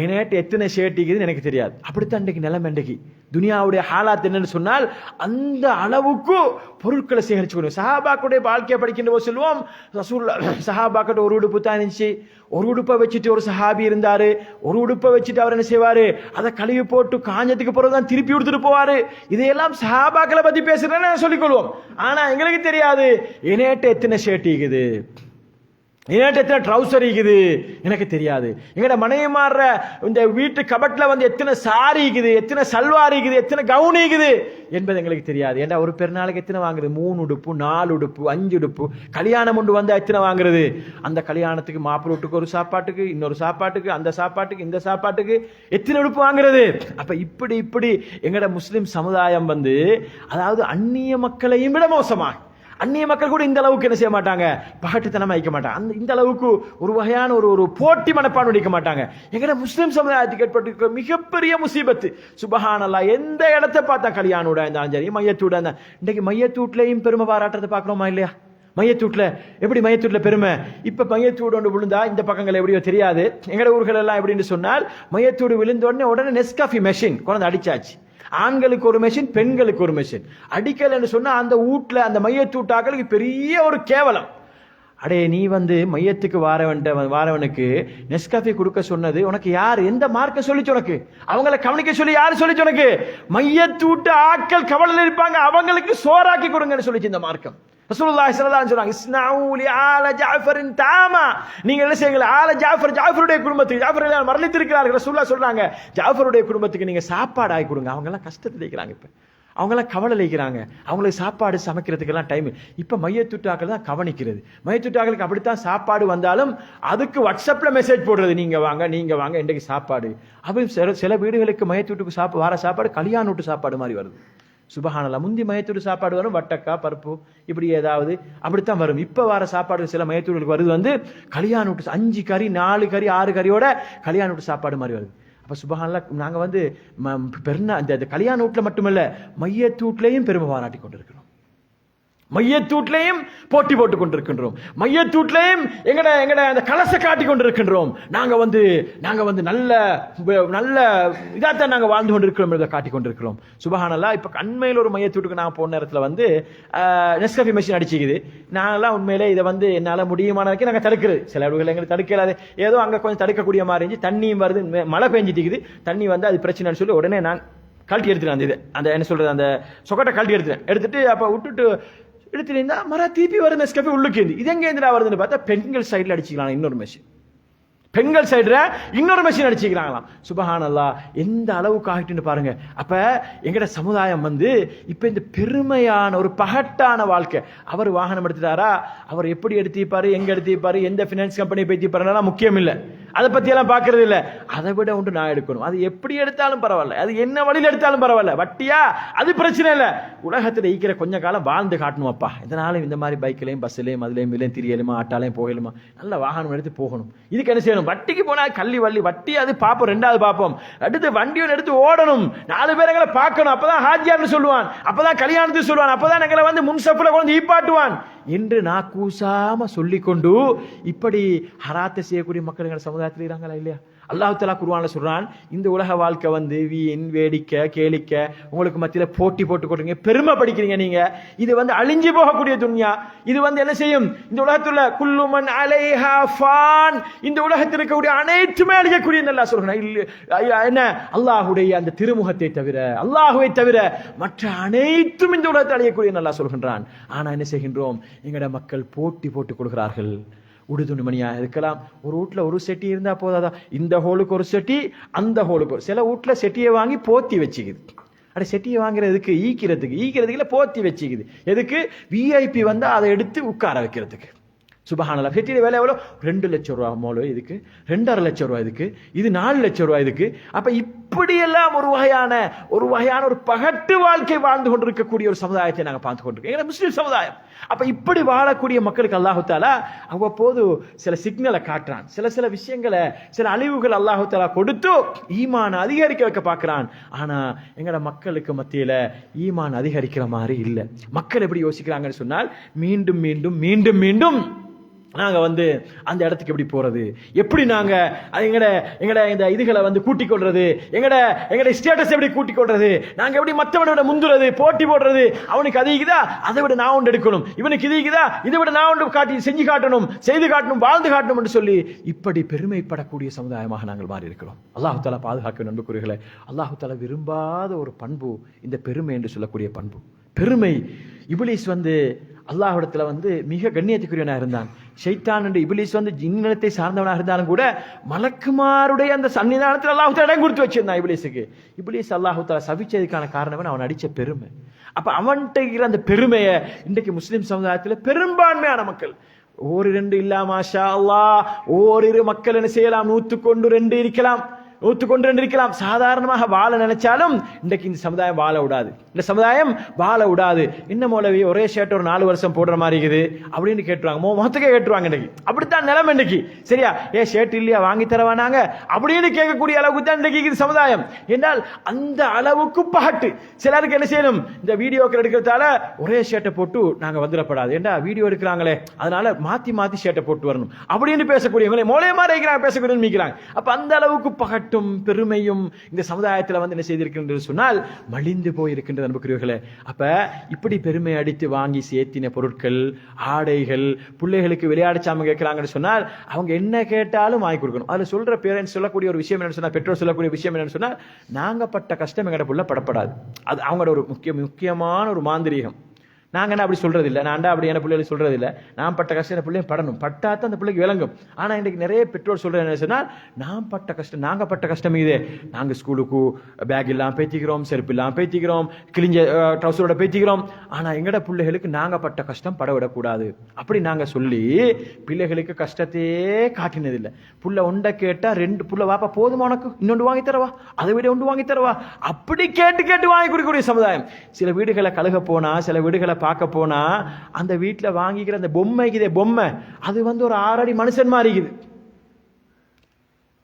என்கிட்ட எத்தனை ஷேர்ட்டிக்குதுன்னு எனக்கு தெரியாது. அப்படித்தான் இன்றைக்கு நிலைமை. இன்றைக்கு துனியாவுடைய ஹாலாத் என்னன்னு சொன்னால், அந்த அளவுக்கு பொருட்களை சேகரிச்சுக்கணும். சஹாபாக்களுடைய வாழ்க்கையை படிக்கின்ற போது சொல்லுவோம், சஹாபாக்கிட்ட ஒரு உடுப்பு தான் இருந்துச்சு, ஒரு உடுப்பை வச்சுட்டு ஒரு சஹாபி இருந்தாரு, ஒரு உடுப்பை வச்சுட்டு அவர் என்ன செய்வாரு, அதை கழுவி போட்டு காஞ்சதுக்கு பிறகுதான் திருப்பி கொடுத்துட்டு போவாரு. இதையெல்லாம் சஹாபாக்களை பத்தி பேசுறேன்னு சொல்லிக் கொள்வோம். ஆனா எங்களுக்கு தெரியாது என்கிட்ட எத்தனை ஷர்ட் இருக்குது, என்கிட்ட எத்தனை ட்ரௌசர் இருக்குது எனக்கு தெரியாது. எங்கட மனைவி மாறுற இந்த வீட்டு கபட்ல வந்து எத்தனை சாரி இருக்குது, எத்தனை சல்வார் இருக்குது, எத்தனை கவுன் இருக்குது என்பது எங்களுக்கு தெரியாது. ஏன்டா ஒரு பெருநாளுக்கு எத்தனை வாங்குறது, 3 உடுப்பு, 4 உடுப்பு, 5 உடுப்பு. கல்யாணம் ஒன்று வந்தா எத்தனை வாங்குறது, அந்த கல்யாணத்துக்கு மாப்பிள்ளை வீட்டுக்கு ஒரு சாப்பாட்டுக்கு, இன்னொரு சாப்பாட்டுக்கு, அந்த சாப்பாட்டுக்கு, இந்த சாப்பாட்டுக்கு எத்தனை உடுப்பு வாங்குறது. அப்ப இப்படி எங்கட முஸ்லிம் சமுதாயம் வந்து, அதாவது அந்நிய மக்களையும் விட மோசமாக, அந்நிய மக்கள் கூட இந்த அளவுக்கு என்ன செய்ய மாட்டாங்க, பகட்டுத்தனமா வைக்க மாட்டாங்க, இந்த அளவுக்கு ஒரு வகையான ஒரு போட்டி மனப்பான்மை வைக்க மாட்டாங்க. எங்கட முஸ்லிம் சமுதாயத்துக்கு ஏற்பட்டிருக்கிற மிகப்பெரிய முசீபத்து. சுபஹானல்லாஹ், எந்த இடத்தை பார்த்தா கல்யாணோட இருந்தாலும் சரி, மையத்தூட இருந்தா, இன்றைக்கு மையத்தூட்லையும் பெருமை பாராட்டுறதை பார்க்கிறோமா இல்லையா? மையத்தூட்ல எப்படி, மையத்தூட்ல பெருமை. இப்ப மையத்தூடு ஒன்று விழுந்தா இந்த பக்கங்கள் எப்படியோ தெரியாது, எங்கட ஊர்கள் எல்லாம் எப்படின்னு சொன்னால், மையத்தூடு விழுந்த உடனே நெஸ்காஃபி மெஷின் கொண்டு அடிச்சாச்சு. ஆண்களுக்கு ஒரு மெஷின், பெண்களுக்கு ஒரு மெஷின். அடிக்கலன்னு சொன்னா அந்த வீட்டுல அந்த மையத்தூட்டாக்களுக்கு பெரிய ஒரு கேவலம். அடே, நீ வந்து மையத்துக்கு வாரவனுக்கு நெஸ்காஃபி கொடுக்க சொன்னது உனக்கு யாரு, எந்த மார்க்க சொல்லிச்சு உனக்கு? அவங்களை கவனிக்க சொல்லி யாரு சொல்லிச்சு உனக்கு? மையத்தூட்டு ஆட்கள் கவலையில் இருப்பாங்க, அவங்களுக்கு சோறாக்கி கொடுங்கன்னு சொல்லிச்சு இந்த மார்க்கம். ரசூலுல்லாஹி ஸல்லல்லாஹு அலைஹி வஸல்லம் இஸ்னஉ லி ஆல ஜஅஃபரின் தாமா, நீங்க என்ன செய்யுங்க, ஆல ஜாஃபருடைய குடும்பத்துக்கு, ஜாஃபர் மரணித்திருக்கிறார்கள், ரசூலுல்லாஹ் சொல்றாங்க, ஜாஃபருடைய குடும்பத்துக்கு நீங்க சாப்பாடு ஆகி கொடுங்க, அவங்க எல்லாம் கஷ்டத்துல இருக்கிறாங்க. இப்ப அவங்கெல்லாம் கவலை அளிக்கிறாங்க, அவங்களுக்கு சாப்பாடு சமைக்கிறதுக்கெல்லாம் டைம். இப்போ மையத்துட்டாக்கள் தான் கவனிக்கிறது. மையத்துட்டாக்களுக்கு அப்படித்தான் சாப்பாடு வந்தாலும் அதுக்கு வாட்ஸ்அப்ல மெசேஜ் போடுறது, நீங்க வாங்க இன்றைக்கு சாப்பாடு. அப்படி சில வீடுகளுக்கு மையத்துட்டுக்கு வர சாப்பாடு கல்யாண வீட்டு சாப்பாடு மாதிரி வருது. சுபஹானல்லாஹ். முந்தி மையத்தூடு சாப்பாடு வரும், வட்டக்கா பருப்பு இப்படி ஏதாவது அப்படித்தான் வரும். இப்ப வர சாப்பாடு சில மையத்தூர்களுக்கு வருது வந்து கல்யாண வீட்டு 5 கறி 4 கறி 6 கறியோட கல்யாண வீட்டு சாப்பாடு மாதிரி வருது. அப்ப சுபஹானல்லாஹ், நாங்க வந்து அந்த கல்யாண வீட்டுல மட்டுமல்ல மையத்தூட்லையும் பெருமை பாராட்டி கொண்டிருக்கிறோம். மையத்தூட்லையும் போட்டி போட்டுக் கொண்டிருக்கின்றோம். மையத்தூட்லையும் எங்கட அந்த கலசை காட்டி கொண்டிருக்கின்றோம். நாங்க வந்து நல்ல நல்ல இதாத்தான் நாங்க வாழ்ந்து கொண்டிருக்கிறோம் என்பதை காட்டி கொண்டிருக்கிறோம். சுபஹானல்லாஹ். இப்ப அண்மையில் ஒரு மையத்தூட்டுக்கு நான் போன நேரத்துல வந்து நெஸ்கஃபி மெஷின் அடிச்சுக்குது. நாங்கெல்லாம் உண்மையிலே இதை வந்து என்னால முடியுமான வரைக்கும் நாங்க தடுக்கிறது. சில இடங்கள் எங்களுக்கு தடுக்கலாது, ஏதோ அங்க கொஞ்சம் தடுக்கக்கூடிய மாதிரி இருந்துச்சு. தண்ணியும் வருது, மழை பெஞ்சிட்டு தண்ணி வந்து அது பிரச்சனைன்னு சொல்லி உடனே நான் கழட்டி எடுத்துட்டேன். அந்த என்ன சொல்றது, அந்த சொக்கட்டை கழட்டி எடுத்துட்டு அப்ப விட்டுட்டு எடுத்துட்டா மர திருப்பி வருது நெஸ்கஃபே உள்ளுக்கு. இது எங்க இருந்து வருதுன்னு பார்த்தா பெண்கள் சைடுல அடிச்சுக்கலாம் இன்னொரு மெஷின். பெண்கள் சைடுல இன்னொரு மெஷின் அடிச்சுக்கிறாங்களாம். சுபஹானல்லாஹ். எந்த அளவுக்கு ஆகிட்டு பாருங்க. அப்ப எங்கட சமுதாயம் வந்து இப்ப இந்த பெருமையான ஒரு பகட்டான வாழ்க்கை. அவர் வாகனம் எடுத்துட்டாரா, அவர் எப்படி எடுத்திருப்பாரு, எங்க எடுத்திருப்பாரு, எந்த பினான்ஸ் கம்பெனி போய் முக்கியம் இல்லை, அதை பத்தி எல்லாம் பாக்குறது இல்ல. அதை விட ஒன்று நான் எடுக்கணும், அது எப்படி எடுத்தாலும் பரவாயில்ல, அது என்ன வழியில் எடுத்தாலும் பரவாயில்ல, வட்டியா அது பிரச்சனை இல்லை, உலகத்தில் ஈக்கிற கொஞ்ச காலம் வாழ்ந்து காட்டணும். அப்பா இதனாலும் இந்த மாதிரி பைக்லையும் பஸ்லையும் அதுலையும் இல்லையும் திரியலுமா ஆட்டாலையும் போகலுமா நல்ல வாகனம் எடுத்து போகணும். இதுக்கு என்ன செய்யணும், வட்டிக்கு போனா கள்ளி வள்ளி வட்டி அது பார்ப்போம், ரெண்டாவது பார்ப்போம், அடுத்து வண்டியும் எடுத்து ஓடணும், 4 பேர் எங்களை பார்க்கணும், அப்பதான் ஹாஜியார்னு சொல்லுவான், அப்பதான் கல்யாணத்துக்கு சொல்லுவான், அப்பதான் எங்களை வந்து முன்சப்புல கொண்டு ஈப்பாட்டுவான் என்று நான் கூசாம சொல்லிக்கொண்டு இப்படி ஹராத்தை செய்யக்கூடிய மக்கள் எங்கள் சமுதாயத்தில் இருக்காங்களா இல்லையா? அல்லாஹ் தஆலா குர்ஆன்ல சொல்றான், இந்த உலக வாழ்க்கை வந்து வீண் வேடிக்கை கேளிக்கை, உங்களுக்கு மத்தியில போட்டி போட்டு கொடுங்க, பெருமை படிக்கிறீங்க நீங்க, இது வந்து அழிஞ்சு போகக்கூடிய துன்யா. இது வந்து என்ன செய்யும், இந்த உலகத்துல குல்லு மன் அலைஹா ஃபான், இந்த உலகத்தில் இருக்கக்கூடிய அனைத்துமே அழியக்கூடிய அல்லாஹ் சொல்றான். என்ன, அல்லாஹ்வுடைய அந்த திருமுகத்தை தவிர, அல்லாஹ்வை தவிர மற்ற அனைத்தும் இந்த உலகத்தில் அழியக்கூடிய அல்லாஹ் சொல்கின்றான். ஆனா என்ன செய்கின்றோம், எங்கட மக்கள் போட்டி போட்டுக் கொள்கிறார்கள். உடுதுணி மணியா இருக்கலாம், ஒரு வீட்டுல ஒரு செட்டி இருந்தா போதாதா, இந்த ஹோலுக்கு ஒரு செட்டி, அந்த ஹோலுக்கு ஒரு, சில வீட்டுல செட்டியை வாங்கி போத்தி வச்சுக்குது. அட செட்டியை வாங்குறதுக்கு ஈக்கிறதுக்கு போத்தி வச்சுக்குது. எதுக்கு, விஐபி வந்தா அதை எடுத்து உட்கார வைக்கிறதுக்கு. சுபஹானல்லாஹ். செட்டியோட வேலை எவ்வளோ, 2 லட்சம் ரூபா மோளோ இதுக்கு, 2.5 லட்சம் ரூபாய் இதுக்கு, இது 4 லட்சம் ரூபாய் இதுக்கு. அப்ப இப்படியெல்லாம் ஒரு வகையான ஒரு பகட்டு வாழ்க்கை வாழ்ந்து கொண்டிருக்கக்கூடிய ஒரு சமுதாயத்தை நாங்கள் பார்த்து கொண்டிருக்கோம், முஸ்லிம் சமுதாயம். அப்ப இப்படி வாழக்கூடிய மக்களுக்கு அல்லாஹ் தஆலா அவ்வப்போது சில சிக்னலை காட்டுறான், சில விஷயங்களை, சில அழிவுகள் அல்லாஹ் தஆலா கொடுத்து ஈமான் அதிகரிக்க வைக்க பார்க்கிறான். ஆனா எங்கட மக்களுக்கு மத்தியில ஈமான் அதிகரிக்கிற மாதிரி இல்லை. மக்கள் எப்படி யோசிக்கிறாங்கன்னு சொன்னால், மீண்டும் மீண்டும் மீண்டும் மீண்டும் நாங்க வந்து அந்த இடத்துக்கு எப்படி போறது, எப்படி நாங்க எங்கட இந்த இதுகளை வந்து கூட்டிக் கொள்றது, எங்கட ஸ்டேட்டஸ் எப்படி கூட்டிக் கொள்றது, நாங்க எப்படி மற்றவனோட முந்துறது, போட்டி போடுறது, அவனுக்கு அது இருக்குதா அதை விட நான் ஒன்று எடுக்கணும், இவனுக்கு இது இருக்குதா இதை விட நான் ஒன்று காட்டி செஞ்சு காட்டணும், செய்து காட்டணும், வாழ்ந்து காட்டணும் என்று சொல்லி இப்படி பெருமைப்படக்கூடிய சமுதாயமாக நாங்கள் மாறி இருக்கிறோம். அல்லாஹ் தஆலா பாதுகாக்க நண்புக்குரியர்களே. அல்லாஹ் தஆலா விரும்பாத ஒரு பண்பு இந்த பெருமை என்று சொல்லக்கூடிய பண்பு. பெருமை. இப்லீஸ் வந்து அல்லாஹ்விடத்துல வந்து மிக கண்ணியத்துக்குரியவனாக இருந்தான். ஷைத்தான் என்று இப்லீஸ் வந்து ஜின்னத்தை சார்ந்தவனாக இருந்தாலும் கூட மலக்குமாருடைய அந்த சன்னிதானத்தில் அல்லாஹ் தஆலா இடம் கொடுத்து வச்சிருந்தான் இப்லீஸுக்கு. இப்லீஸ் அல்லாஹ் தஆலா சபிச்சதுக்கான காரணம் அவன் அடிச்ச பெருமை. அப்ப அவன்கிட்ட அந்த பெருமையை இன்றைக்கு முஸ்லிம் சமுதாயத்தில் பெரும்பான்மையான மக்கள், 1-2 இல்ல மாஷா அல்லாஹ், ஓரிரு மக்கள் என்ன செய்யலாம், 100-2 இருக்கலாம், 100-2 இருக்கலாம், சாதாரணமாக வாழ நினைச்சாலும் இன்றைக்கு இந்த சமுதாயம் வாழ விடாது, இந்த சமுதாயம் வாழ விடாது. என்ன மௌலவி ஒரே ஷர்ட் ஒரு 4 வருஷம் போடுற மாதிரி இருக்குது அப்படின்னு கேட்டுருவாங்க, முகத்துக்கே கேட்டுருவாங்க. இன்னைக்கு அப்படித்தான் நிலைமை. இன்னைக்கு சரியா, ஷர்ட் இல்லையா வாங்கி தரவானாங்க அப்படின்னு கேட்கக்கூடிய அளவுக்கு தான் இன்றைக்கு இது சமுதாயம். என்றால் அந்த அளவுக்கு பகட்டு. சிலருக்கு என்ன செய்யணும், இந்த வீடியோக்கள் எடுக்கிறதால ஒரே ஷர்ட்டை போட்டு நாங்க வந்துடப்படாது, ஏண்டா வீடியோ எடுக்கிறாங்களே அதனால மாத்தி ஷர்ட்டை போட்டு வரணும் அப்படின்னு பேசக்கூடியவங்களே மௌலவிமார் இருக்கிறாங்க, பேசக்கூடிய நிற்கிறாங்க. அப்ப அந்த அளவுக்கு பகட்டு பெருமையும் இந்த சமுதாயத்தில் வந்து என்ன செய்திருக்கின்றது சொன்னால் மலிந்து போயிருக்கின்றது அன்புக்குரியவர்களே. அப்ப இப்படி பெருமை அடித்து வாங்கி சேர்த்தின பொருட்கள், ஆடைகள், பிள்ளைகளுக்கு விளையாட சாமான் கேட்கிறாங்கன்னு சொன்னால் அவங்க என்ன கேட்டாலும் வாங்கி கொடுக்கணும். அதுல சொல்ற பேரண்ட்ஸ் சொல்லக்கூடிய ஒரு விஷயம் என்னன்னு சொன்னா, பெற்றோர் சொல்லக்கூடிய விஷயம் என்னன்னு சொன்னா, நாங்க பட்ட கஷ்டம் எங்கட புள்ள படப்படாது. அது அவங்களோட ஒரு முக்கியமான ஒரு மாந்திரீகம். நாங்கள் அப்படி சொல்றது இல்லை, நான் அப்படி என் பிள்ளைகளுக்கு சொல்றது இல்லை. நான் பட்ட கஷ்டம் என் பிள்ளைங்க படணும், பட்டாத்தான் அந்த பிள்ளைக்கு விளங்கும். ஆனால் இன்றைக்கு நிறைய பெற்றோர் சொல்றது என்ன சொன்னால், நான் பட்ட கஷ்டம், நாங்கள் பட்ட கஷ்டம் இதே, நாங்கள் ஸ்கூலுக்கு பேக் இல்லாமல் பேத்திக்கிறோம், செருப்பு இல்லாமல் பேத்திக்கிறோம், கிழிஞ்ச ட்ரௌசரோட பேத்திக்கிறோம். ஆனால் எங்கட பிள்ளைகளுக்கு நாங்கள் பட்ட கஷ்டம் படவிடக்கூடாது அப்படி நாங்கள் சொல்லி பிள்ளைகளுக்கு கஷ்டத்தையே காட்டினதில்லை. புள்ள ஒன்றை கேட்டா 2 புள்ள வாப்பா போதுமா உனக்கு, இன்னொன்று வாங்கி தரவா, அதை விட ஒன்று வாங்கி தரவா, அப்படி கேட்டு கேட்டு வாங்கி கொடுக்கக்கூடிய சமுதாயம். சில வீடுகளை கழுக போனா, சில வீடுகளை பார்க்க போனா, அந்த வீட்டில் வாங்கிக்கிற அந்த பொம்மைக்குதே பொம்மை, அது வந்து ஒரு 6 அடி மனுஷன் மாறிக்குது.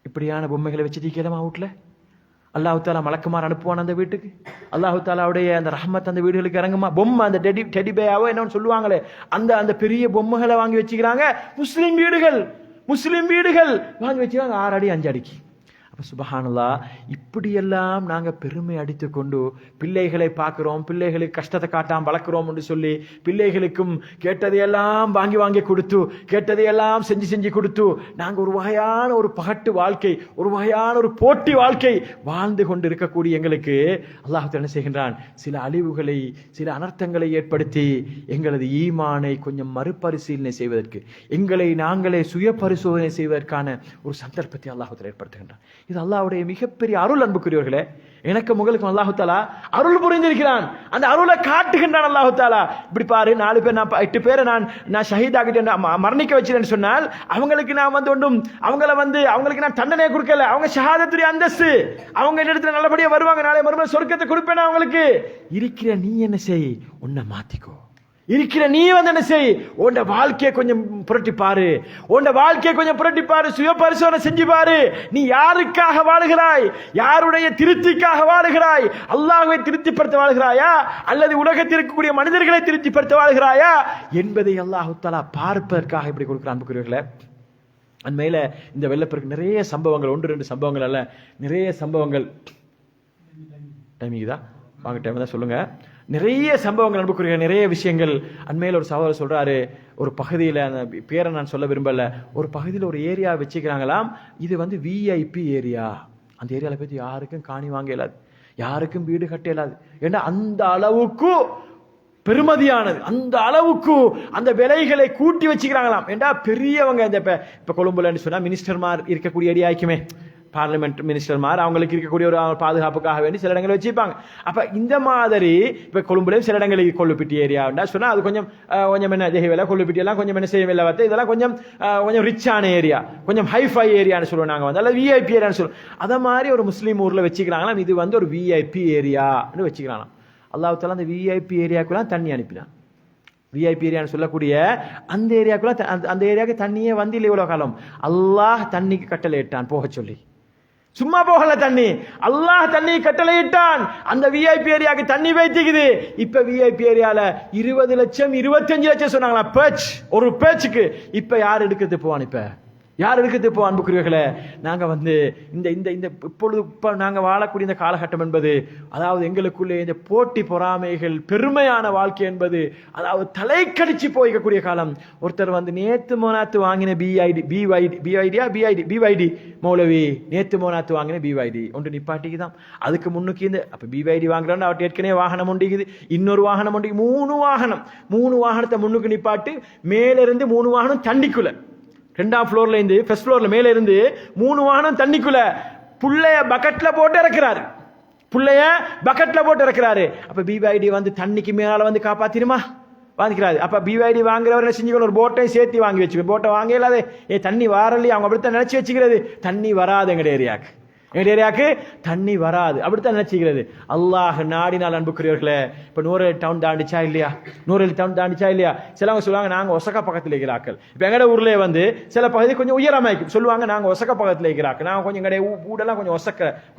இப்படியான பொம்மைகளை வச்சு தீக்கலாமா வீட்டுல? அல்லாஹு தாலா மலக்குமார் அனுப்புவான் அந்த வீட்டுக்கு. அல்லாஹு தாலாவுடைய அந்த ரஹ்மத் அந்த வீடுகளுக்கு இறங்குமா? பொம்மை, அந்த டெடிபேயாவோ என்னன்னு சொல்லுவாங்களே, அந்த அந்த பெரிய பொம்மைகளை வாங்கி வச்சுக்கிறாங்க. முஸ்லிம் வீடுகள் வாங்கி வச்சுக்கிறாங்க 6 அடி 5 அடிக்கு. அப்ப சுபஹானல்லாஹ், இப்படியெல்லாம் நாங்கள் பெருமை அடித்து கொண்டு பிள்ளைகளை பார்க்கிறோம், பிள்ளைகளுக்கு கஷ்டத்தை காட்டாம வளர்க்கிறோம் என்று சொல்லி பிள்ளைகளுக்கும் கேட்டதையெல்லாம் வாங்கி வாங்கி கொடுத்து, கேட்டதையெல்லாம் செஞ்சு கொடுத்து, நாங்கள் ஒரு வகையான ஒரு பகட்டு வாழ்க்கை, ஒரு வகையான ஒரு போட்டி வாழ்க்கை வாழ்ந்து கொண்டு இருக்கக்கூடிய எங்களுக்கு அல்லாஹ் என்ன செய்கின்றான், சில அழிவுகளை, சில அனர்த்தங்களை ஏற்படுத்தி எங்களது ஈமானை கொஞ்சம் மறுபரிசீலனை செய்வதற்கு, எங்களை நாங்களே சுய பரிசோதனை செய்வதற்கான ஒரு சந்தர்ப்பத்தை அல்லாஹ் ஏற்படுத்துகின்றான். இது அல்லாஹ்வுடைய மிகப்பெரிய அருள். அன்புக்குரியவர்களே, எனக்கு உங்களுக்கு அல்லாஹு தாலா அருள் புரிந்திருக்கிறான். அந்த அருளை காட்டுகின்றான் அல்லாஹு தாலா. இப்படி பாரு, 4 பேர், நான் 8 பேரை நான் ஷஹீதாகிட்டேன், மரணிக்க வச்சிருன்னு சொன்னால், அவங்களுக்கு நான் வந்து ஒன்றும் அவங்களுக்கு நான் தண்டனையை கொடுக்கல. அவங்க ஷஹாதத்துடைய அந்தஸ்து, அவங்க இடத்துல நல்லபடியா வருவாங்க, நாளை மறுபடியும் சொர்க்கத்தை கொடுப்பேன் அவங்களுக்கு. இருக்கிற நீ என்ன செய், உன்னை மாத்திக்கோ. இருக்கிற நீ வந்து என்ன செய், உன் வாழ்க்கையை கொஞ்சம் புரட்டி பாரு, சுய பரிசோதனை செஞ்சு பாரு. நீ யாருக்காக வாழுகிறாய், யாருடைய திருப்திக்காக வாழுகிறாய்? அல்லாஹ்வை திருப்திப்படுத்த வாழ்கிறாயா, அல்லது உலகத்தில் இருக்கக்கூடிய மனிதர்களை திருப்திப்படுத்த வாழ்கிறாயா என்பதை அல்லாஹ் தஆலா பார்ப்பதற்காக இப்படி கொடுக்கிறான். அன்புக்குரியவர்களே, அண்மையில இந்த வெள்ளப்பெருக்கு நிறைய சம்பவங்கள், 1-2 சம்பவங்கள் அல்ல, நிறைய சம்பவங்கள். டைமிங் தான் வாங்க, டைம் தான் சொல்லுங்க. நிறைய சம்பவங்கள் அன்புக்குரிய, நிறைய விஷயங்கள். அண்மையில் ஒரு சகோதரர் சொல்றாரு, ஒரு பகுதியில், அந்த பேரை நான் சொல்ல விரும்பல, ஒரு பகுதியில் ஒரு ஏரியா வச்சுக்கிறாங்களாம். இது வந்து விஐபி ஏரியா. அந்த ஏரியாவில் பற்றி யாருக்கும் காணி வாங்க இயலாது, யாருக்கும் வீடு கட்ட இயலாது. ஏன்னா அந்த அளவுக்கு பெருமதியானது, அந்த அளவுக்கு அந்த விலைகளை கூட்டி வச்சுக்கிறாங்களாம். ஏண்டா பெரியவங்க, இந்த இப்ப கொழும்புலன்னு சொன்னா மினிஸ்டர்மார் இருக்கக்கூடிய ஏரியா ஆயிக்குமே, பார்லிமெண்ட் மினிஸ்டர்மார், அவங்களுக்கு இருக்கக்கூடிய ஒரு பாதுகாப்புக்காக வேண்டி சில இடங்களை வச்சுப்பாங்க. அப்ப இந்த மாதிரி இப்ப கொழும்புலையும் சில இடங்களுக்கு கொள்ளுப்பிட்டி ஏரியா சொன்னா, அது கொஞ்சம் என்ன ஜெகவேல கொள்ளுப்பிட்டி எல்லாம் கொஞ்சம் என்ன செய்ய வேலை பார்த்து, இதெல்லாம் கொஞ்சம் ரிச்சான ஏரியா, கொஞ்சம் ஹைஃபை ஏரியான்னு சொல்லுவோம் நாங்கள் வந்து, அல்லது விஐபி ஏரியான்னு சொல்லுவோம். அதை மாதிரி ஒரு முஸ்லீம் ஊர்ல வச்சுக்கிறாங்களாம். இது வந்து ஒரு விஐபி ஏரியான்னு வச்சுக்கிறாங்களாம். அல்லாஹ் தஆலா அந்த விஐபி ஏரியாக்குலாம் தண்ணி அனுப்பினான். விஐபி ஏரியான்னு சொல்லக்கூடிய அந்த ஏரியாக்குள்ள, அந்த ஏரியாவுக்கு தண்ணியே வந்து இல்லை இவ்வளவு காலம். அல்லாஹ் தண்ணிக்கு கட்டளை இட்டான் போக சொல்லி. சும்மா போகல தண்ணி, அல்லாஹ் தண்ணி கட்டளையிட்டான். அந்த விஐபி ஏரியாவுக்கு தண்ணி வைத்திக்குது. இப்ப விஐபி ஏரியால 20 லட்சம் 25 லட்சம் சொன்னாங்களா பேட்ச், ஒரு பேட்சுக்கு. இப்ப யார் எடுக்கிறது போவான், இப்ப யார் எடுக்கிறது போ? அன்புக்குரியவர்களே, நாங்க வந்து இந்த இந்த இந்த இப்பொழுது நாங்க வாழக்கூடிய இந்த காலகட்டம் என்பது, அதாவது எங்களுக்குள்ளே இந்த போட்டி பொறாமைகள், பெருமையான வாழ்க்கை என்பது அதாவது தலைக்கடிச்சு போய்க்கக்கூடிய காலம். ஒருத்தர் வந்து நேத்து மோனாத்து வாங்கின பிவைடி மௌலவி, நேத்து மோனாத்து வாங்கின பிவைடி ஒன்று நிப்பாட்டிக்கு தான். அதுக்கு முன்னுக்கு இந்த அப்ப பிவைடி வாங்குறோன்னு அவர்கிட்ட ஏற்கனவே வாகனம் உண்டிக்குது, இன்னொரு வாகனம் உண்டிக்கு, 3 வாகனத்தை முன்னுக்கு நிப்பாட்டு, மேல இருந்து 3 வாகனம் தண்டிக்குள்ள, 2ஆம் ஃப்ளோர்ல இருந்து ஃபர்ஸ்ட் ஃப்ளோர்ல மேல இருந்து 3 வாகனம் தண்ணிக்குள்ள, புள்ளைய பக்கெட்ல போட்டு இறக்குறாரு. அப்ப பிவைடி வந்து தண்ணிக்கு மேல வந்து காப்பாத்திருமா வாங்கிக்கிறாரு. அப்ப பிவைடி வாங்குறவர் என்ன செஞ்சுக்கணும், ஒரு போட்டை சேர்த்து வாங்கி வச்சுக்கணும். போட்டை வாங்க இல்லாத தண்ணி வாரலையே, அவங்க அப்படித்தான் நினைச்சு வச்சுக்கிறது. தண்ணி வராது எங்க ஏரியாக்கு தண்ணி வராது, அப்படித்தான் நினைச்சுக்கிறது. அல்லாஹ் நாடினால் அன்புக்குரியவர்களே, இப்ப நூறேலி டவுன் தாண்டிச்சா இல்லையா? சிலவங்க சொல்லுவாங்க நாங்க ஒசக்கா பக்கத்தில் இருக்கிறாக்கள். இப்ப எங்கட ஊர்லயே வந்து சில பகுதி கொஞ்சம் உயரமாய்க்கும், சொல்லுவாங்க நாங்க ஒசக்க பக்கத்தில் இருக்கிறாக்கள், நாங்க கொஞ்சம் எங்களுடைய ஊடெல்லாம்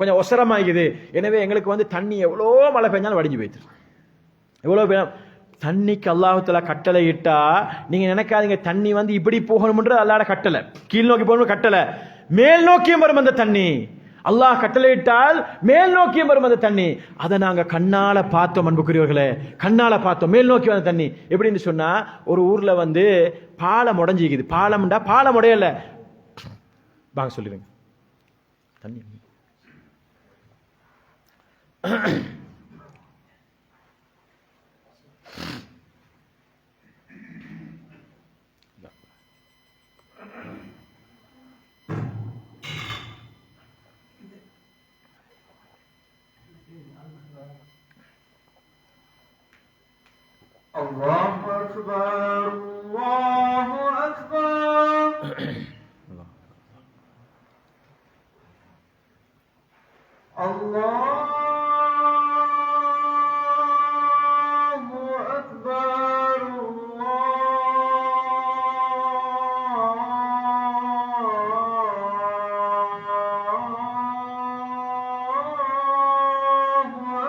கொஞ்சம் ஒசரமாய்க்குது. எனவே எங்களுக்கு வந்து தண்ணி எவ்வளோ மழை பெஞ்சாலும் வடிஞ்சு போயிடுது. எவ்வளவு தண்ணிக்கு அல்லாஹ் தஆலா கட்டளை இட்டா, நீங்க நினைக்காதீங்க தண்ணி வந்து இப்படி போகணும்ன்ற அல்லாஹ்வுடைய கட்டளை, கீழ் நோக்கி போகணும் கட்டளை, மேல் நோக்கியும் வரும் அந்த தண்ணி. அல்லாஹ் கட்டளையிட்டால் மேல் நோக்கியும் வரும் அந்த தண்ணி. அதை நாங்க கண்ணால பார்த்தோம் அன்புக்குரியவர்களே, கண்ணால பார்த்தோம் மேல் நோக்கி வந்த தண்ணி. எப்படின்னு சொன்னா, ஒரு ஊர்ல வந்து பாலம் உடஞ்சிக்குது. பாலம்டா பாலம் உடையல, வாங்க சொல்லிடுங்க தண்ணி. الله أكبر الله أكبر الله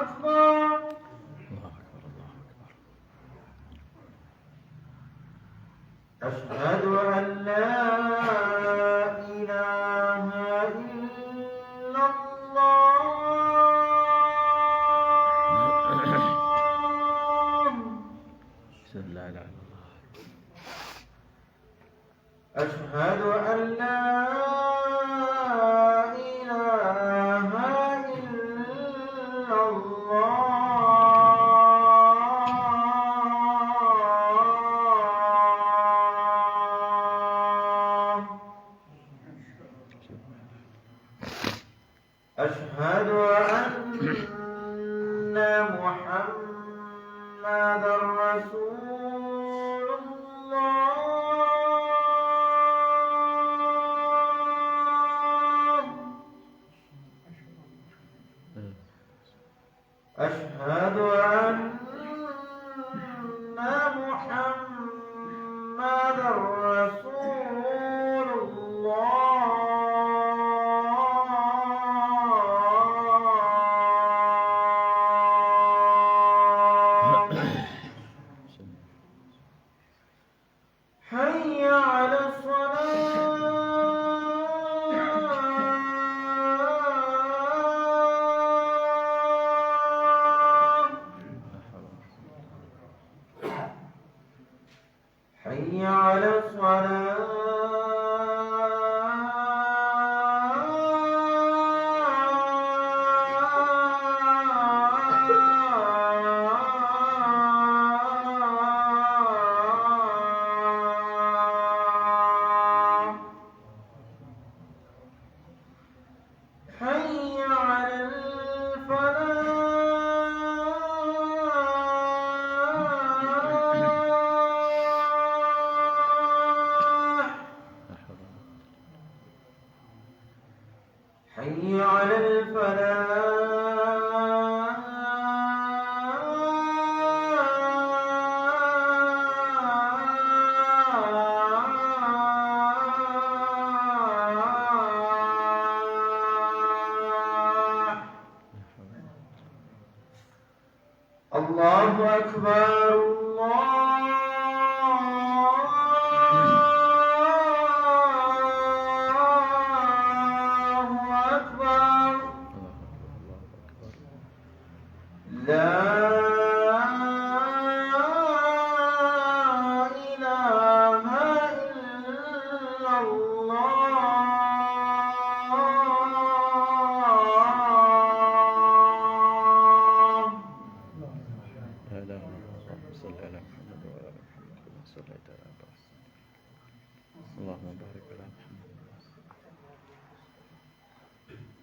أكبر أشهد أن لا إله إلا الله أشهد أن لا إله إلا الله أشهد أن محمدا رسول الله أشهد أن محمدا رسول الله حي على الصلاة حي على الصلاة حي على الفلاح حي على الفلاح الله أكبر الله أكبر لا إله إلا الله اللهم بارك على محمد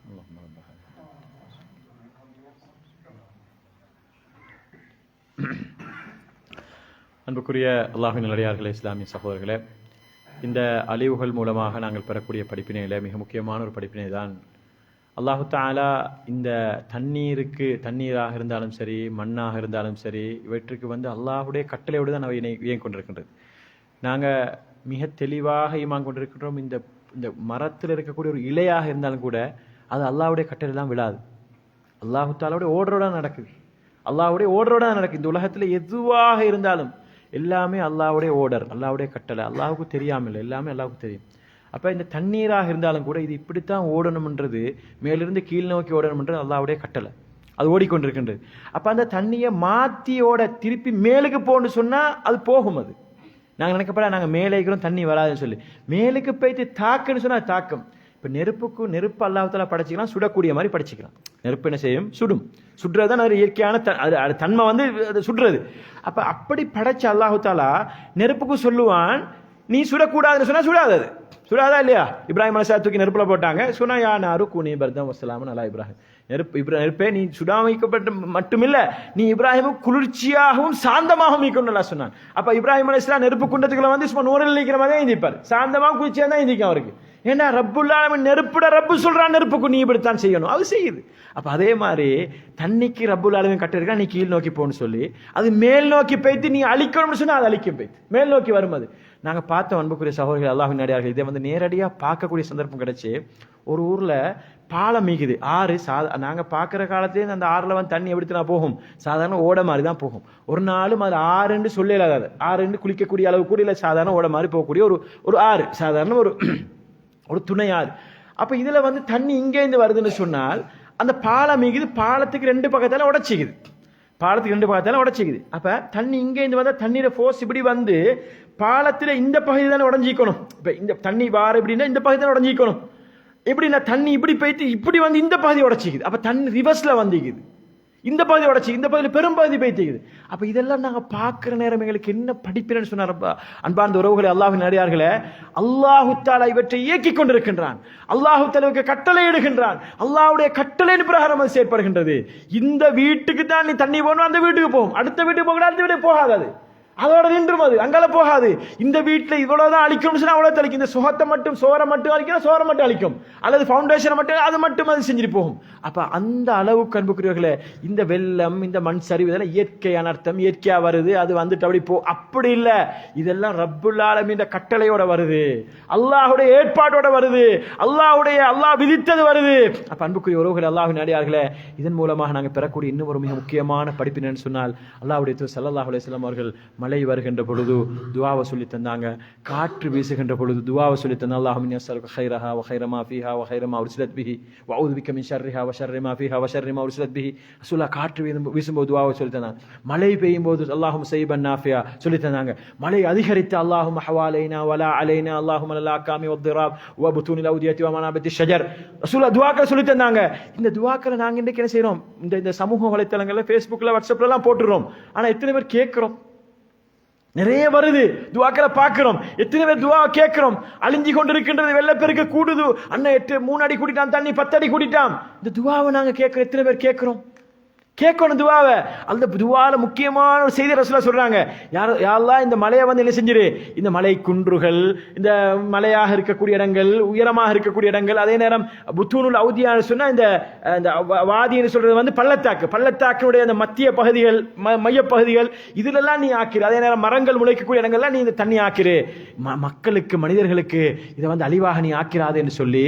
اللهم رب அன்புக்குரிய அல்லாஹ்வின் நல்லடியார்களே, இஸ்லாமிய சகோதரர்களே, இந்த அழிவுகள் மூலமாக நாங்கள் பெறக்கூடிய படிப்பினையில் மிக முக்கியமான ஒரு படிப்பினை தான் அல்லாஹு தஆலா இந்த தண்ணீராக இருந்தாலும் சரி, மண்ணாக இருந்தாலும் சரி, இவற்றுக்கு அல்லாஹுடைய கட்டளையோடு தான் அவை இயங்கிக் கொண்டிருக்கின்றது. நாங்கள் மிக தெளிவாக ஈமான் கொண்டிருக்கின்றோம். இந்த இந்த மரத்தில் இருக்கக்கூடிய ஒரு இலையாக இருந்தாலும் கூட அது அல்லாஹ்வுடைய கட்டளை தான் விழாது. அல்லாஹு தஆலாவுடைய ஓர்டரோட நடக்குது. அல்லாஹ்வுடைய ஓர்டரோட நடக்குது. இந்த உலகத்தில் எதுவாக இருந்தாலும் எல்லாமே அல்லாஹ்வுடைய ஓர்டர், அல்லாஹ்வுடைய கட்டளை. அல்லாஹுக்கு தெரியாமல் எல்லாமே அல்லாஹுக்கு தெரியும். அப்போ இந்த தண்ணீராக இருந்தாலும் கூட இது இப்படித்தான் ஓடணும்ன்றது, மேலிருந்து கீழ் நோக்கி ஓடணும்ன்றது அல்லாஹ்வுடைய கட்டளை. அது ஓடிக்கொண்டிருக்கின்றது. அப்போ அந்த தண்ணியை மாற்றி திருப்பி மேலுக்கு போகணும்னு சொன்னால் அது போகும். அது நாங்கள் நினைக்கப்பட நாங்கள் மேலே இருக்கிறோம் தண்ணி வராதுன்னு சொல்லி மேலுக்கு போயிட்டு தாக்குன்னு சொன்னால் தாக்கம். இப்போ நெருப்பு அல்லாஹ்வுத்தாலா படைச்சிக்கலாம், சுடக்கூடிய மாதிரி படைச்சிக்கலாம். நெருப்பு என்ன செய்யும்? சுடும். சுடுறது தான் அது இயற்கையான தன்மை அது சுடுறது. அப்போ அப்படி படைச்ச அல்லாஹ்வுத்தாலா நெருப்புக்கு சொல்லுவான், நீ சுடக்கூடாதுன்னு சொன்னா சுடாது, அது சுடாதா இல்லையா? இப்ராஹிம் அலைஹிஸ்ஸலாம் தூக்கி நெருப்புல போட்டாங்க. சொன்னா யா நாரு கூனி பர்தம் வஸ்ஸலாமு அலா இப்ராஹிம். நெருப்பே நீ சுடாமைக்கப்பட்ட மட்டுமில்ல, நீ இப்ராஹிமும் குளிர்ச்சியாகவும் சாந்தமாகவும் இருக்கணும் நல்லா சொன்னான். அப்ப இப்ராஹிம் அலைஹிஸ்ஸலாம் நெருப்பு குண்டத்துக்குள்ள வந்து சும்மா நூறில் நிற்கிற மாதிரி தான் இருந்திப்பார், சாந்தமாக குளிர்ச்சியா தான் இருந்திக்கும் அவருக்கு. ஏன்னா ரப்புல் ஆலமீன் நெருப்புட ரப்பு சொல்றான், நெருப்புக்கு நீ இப்படித்தான் செய்யணும், அது செய்யுது. அப்ப அதே மாதிரி தண்ணிக்கு ரப்புல் ஆலமீன் கட்டிருக்கா, நீ கீழ் நோக்கி போன்னு சொல்லி அது மேல் நோக்கி போய்த்து நீ அழிக்கணும்னு சொன்னா அது அழிக்கும் போய்த்து மேல் நோக்கி வரும். அது நாங்க பார்த்தோம் அன்புக்குரிய சகோதரர்கள், அல்லாஹ்வின் அடியார்கள். இதை வந்து நேரடியா பார்க்கக்கூடிய சந்தர்ப்பம் கிடைச்சு. ஒரு ஊர்ல பாலம் மீகுது, ஆறு. நாங்க பார்க்குற காலத்திலே அந்த ஆறுல வந்து தண்ணி எப்படித்தான் போகும், சாதாரண ஓட மாதிரி தான் போகும். ஒரு நாளும் அது ஆறுன்னு சொல்லலாது, ஆறுன்னு குளிக்கக்கூடிய அளவு கூட இல்லை, சாதாரண ஓட மாதிரி போகக்கூடிய ஒரு ஆறு, சாதாரண ஒரு துணை ஆறு. அப்ப இதுல வந்து தண்ணி இங்கேருந்து வருதுன்னு சொன்னால் அந்த பாலம் மீகுது, பாலத்துக்கு ரெண்டு பக்கத்தால உடைச்சிக்குது, பாலத்துக்கு ரெண்டு பக்கத்தால உடைச்சிக்குது. அப்ப தண்ணி இங்கேருந்து வந்தா தண்ணீர ஃபோர்ஸ் இப்படி வந்து பாலத்துல இந்த பகுதி தானே உடஞ்சிக்கணும். இப்ப இந்த தண்ணி வார எப்படின்னா இந்த பகுதி தானே உடஞ்சிக்கணும். எப்படின்னா தண்ணி இப்படி போயிட்டு இப்படி வந்து இந்த பகுதி உடச்சிக்குது. அப்ப தண்ணி ரிவர்ஸ்ல வந்துக்குது, இந்த பகுதி உடச்சி இந்த பகுதியில் பெரும்பகுதி போய்த்துக்குது. அப்ப இதெல்லாம் நாங்க பார்க்கிற நேரம் எங்களுக்கு என்ன படிப்பினு சொன்னார் அன்பார்ந்த உறவுகளை, அல்லாஹ்வின் அடியார்களே. அல்லாஹு தஆலா இவற்றை இயக்கிக் கொண்டிருக்கின்றான், அல்லாஹு தஆலாவுக்கு கட்டளை இடுகின்றான், அல்லாஹ்வுடைய கட்டளையின் பிரகாரம் அது செயற்படுகின்றது. இந்த வீட்டுக்கு தான் நீ தண்ணி போகணும், அந்த வீட்டுக்கு போகும், அடுத்த வீட்டுக்கு போக அடுத்த வீட்டுக்கு போகாது, அது அதோட நின்றும், அது அங்கால போகாது. இந்த வீட்டில் இவ்வளவுதான் அழிக்கணும்னு சொன்னா அவ்வளவு அழிக்கும். இந்த சுகத்தை மட்டும் சோரை மட்டும் அழிக்கணும், சோரை மட்டும் அழிக்கும், அல்லது ஃபவுண்டேஷனை மட்டும் அது மட்டும் அது செஞ்சுட்டு போகும். அப்ப அந்த அளவுக்கு அன்புக்குரியவர்களே, இந்த வெள்ளம், இந்த மண் சரிவு இதெல்லாம் இயற்கையான அர்த்தம், இயற்கையா வருது, அது வந்துட்டு அப்படி அப்படி இல்லை. இதெல்லாம் ரப்புல் ஆலமீன் கட்டளையோட வருது, அல்லாஹ்வுடைய ஏற்பாட்டோட வருது, அல்லாஹ் விதித்தது வருது. அப்ப அன்புக்குரிய உறவுகளை, அல்லாஹ்வின் அடியார்களே, இதன் மூலமாக நாங்கள் பெறக்கூடிய இன்னும் ஒரு மிக முக்கியமான படிப்பு என்னன்னு சொன்னால், அல்லாஹ்வுடைய தூதர் ஸல்லல்லாஹு அலைஹி வஸல்லம் அவர்கள் மழை வருகின்ற பொழுது துஆவை சொல்லி தந்தாங்க, காற்று வீசுகின்ற பொழுது துஆவை சொல்லி தந்தாங்க. அல்லாஹும்ம இன்னி அஸ்அலுக கைரஹா வ கைர மா ஃபீஹா வ கைர மா உர்சிலத் பிஹி வ அஊது பிக மின் ஷர்ரிஹா வ ஷர்ரி மா ஃபீஹா வ ஷர்ரி மா உர்சிலத் பிஹி. ரசூலுல்லாஹ் காற்று வீசும்போது துஆவை சொல்லி தந்தாங்க. மழை பெய்யும் போது அல்லாஹும்ம ஸைபன் நாஃபியா சொல்லி தந்தாங்க. மழை அதிகரித்து அல்லாஹும்ம ஹவாலைனா வலா அலைனா அல்லாஹும்ம லா காமி வத்திராப் வ புதூனில் அவுதியத்தி வ மனாபித்தி ஷஜர். ரசூலுல்லாஹ் துஆக்களை சொல்லி தந்தாங்க. இந்த துஆக்களை நாங்க இன்னைக்கு என்ன செய்றோம், இந்த சமூக வலைத்தளங்கள்ல, ஃபேஸ்புக்ல, வாட்ஸ்அப்ல எல்லாம் போட்டுறோம். ஆனா எத்தனை பேர் கேட்கிறோம்? நிறைய வருது, துஆக்களை பார்க்கிறோம், எத்தனை பேர் துஆ கேட்கிறோம்? அழிஞ்சு கொண்டிருக்கின்றது, வெள்ளப்பெருக்கு கூடுது, அண்ணன் 3 அடி கூட்டிட்டான், தண்ணி 10 அடி கூட்டிட்டான். இந்த துஆவை நாங்க கேட்கிறோம், எத்தனை பேர் கேட்கிறோம்? கேட்கணும் துஆவை. அந்த துஆல முக்கியமான ஒரு செய்தி ரசூலுல்லாஹ் சொல்றாங்க, யா அல்லாஹ் இந்த மலையை வந்து என்ன செஞ்சிரு, இந்த மலை குன்றுகள், இந்த மலையாக இருக்கக்கூடிய இடங்கள், உயரமாக இருக்கக்கூடிய இடங்கள், அதே நேரம் புத்தூனுல் அவுதியான்னு சொன்னா இந்த வாதின்னு சொல்றது வந்து பள்ளத்தாக்கினுடைய அந்த மத்திய பகுதிகள், மையப்பகுதிகள், இதுலெல்லாம் நீ ஆக்கிரு. அதே நேரம் மரங்கள் முளைக்கக்கூடிய இடங்கள்லாம் நீ இந்த தண்ணி ஆக்கிரு, மக்களுக்கு, மனிதர்களுக்கு இதை வந்து அழிவாக நீ ஆக்கிறாது என்று சொல்லி,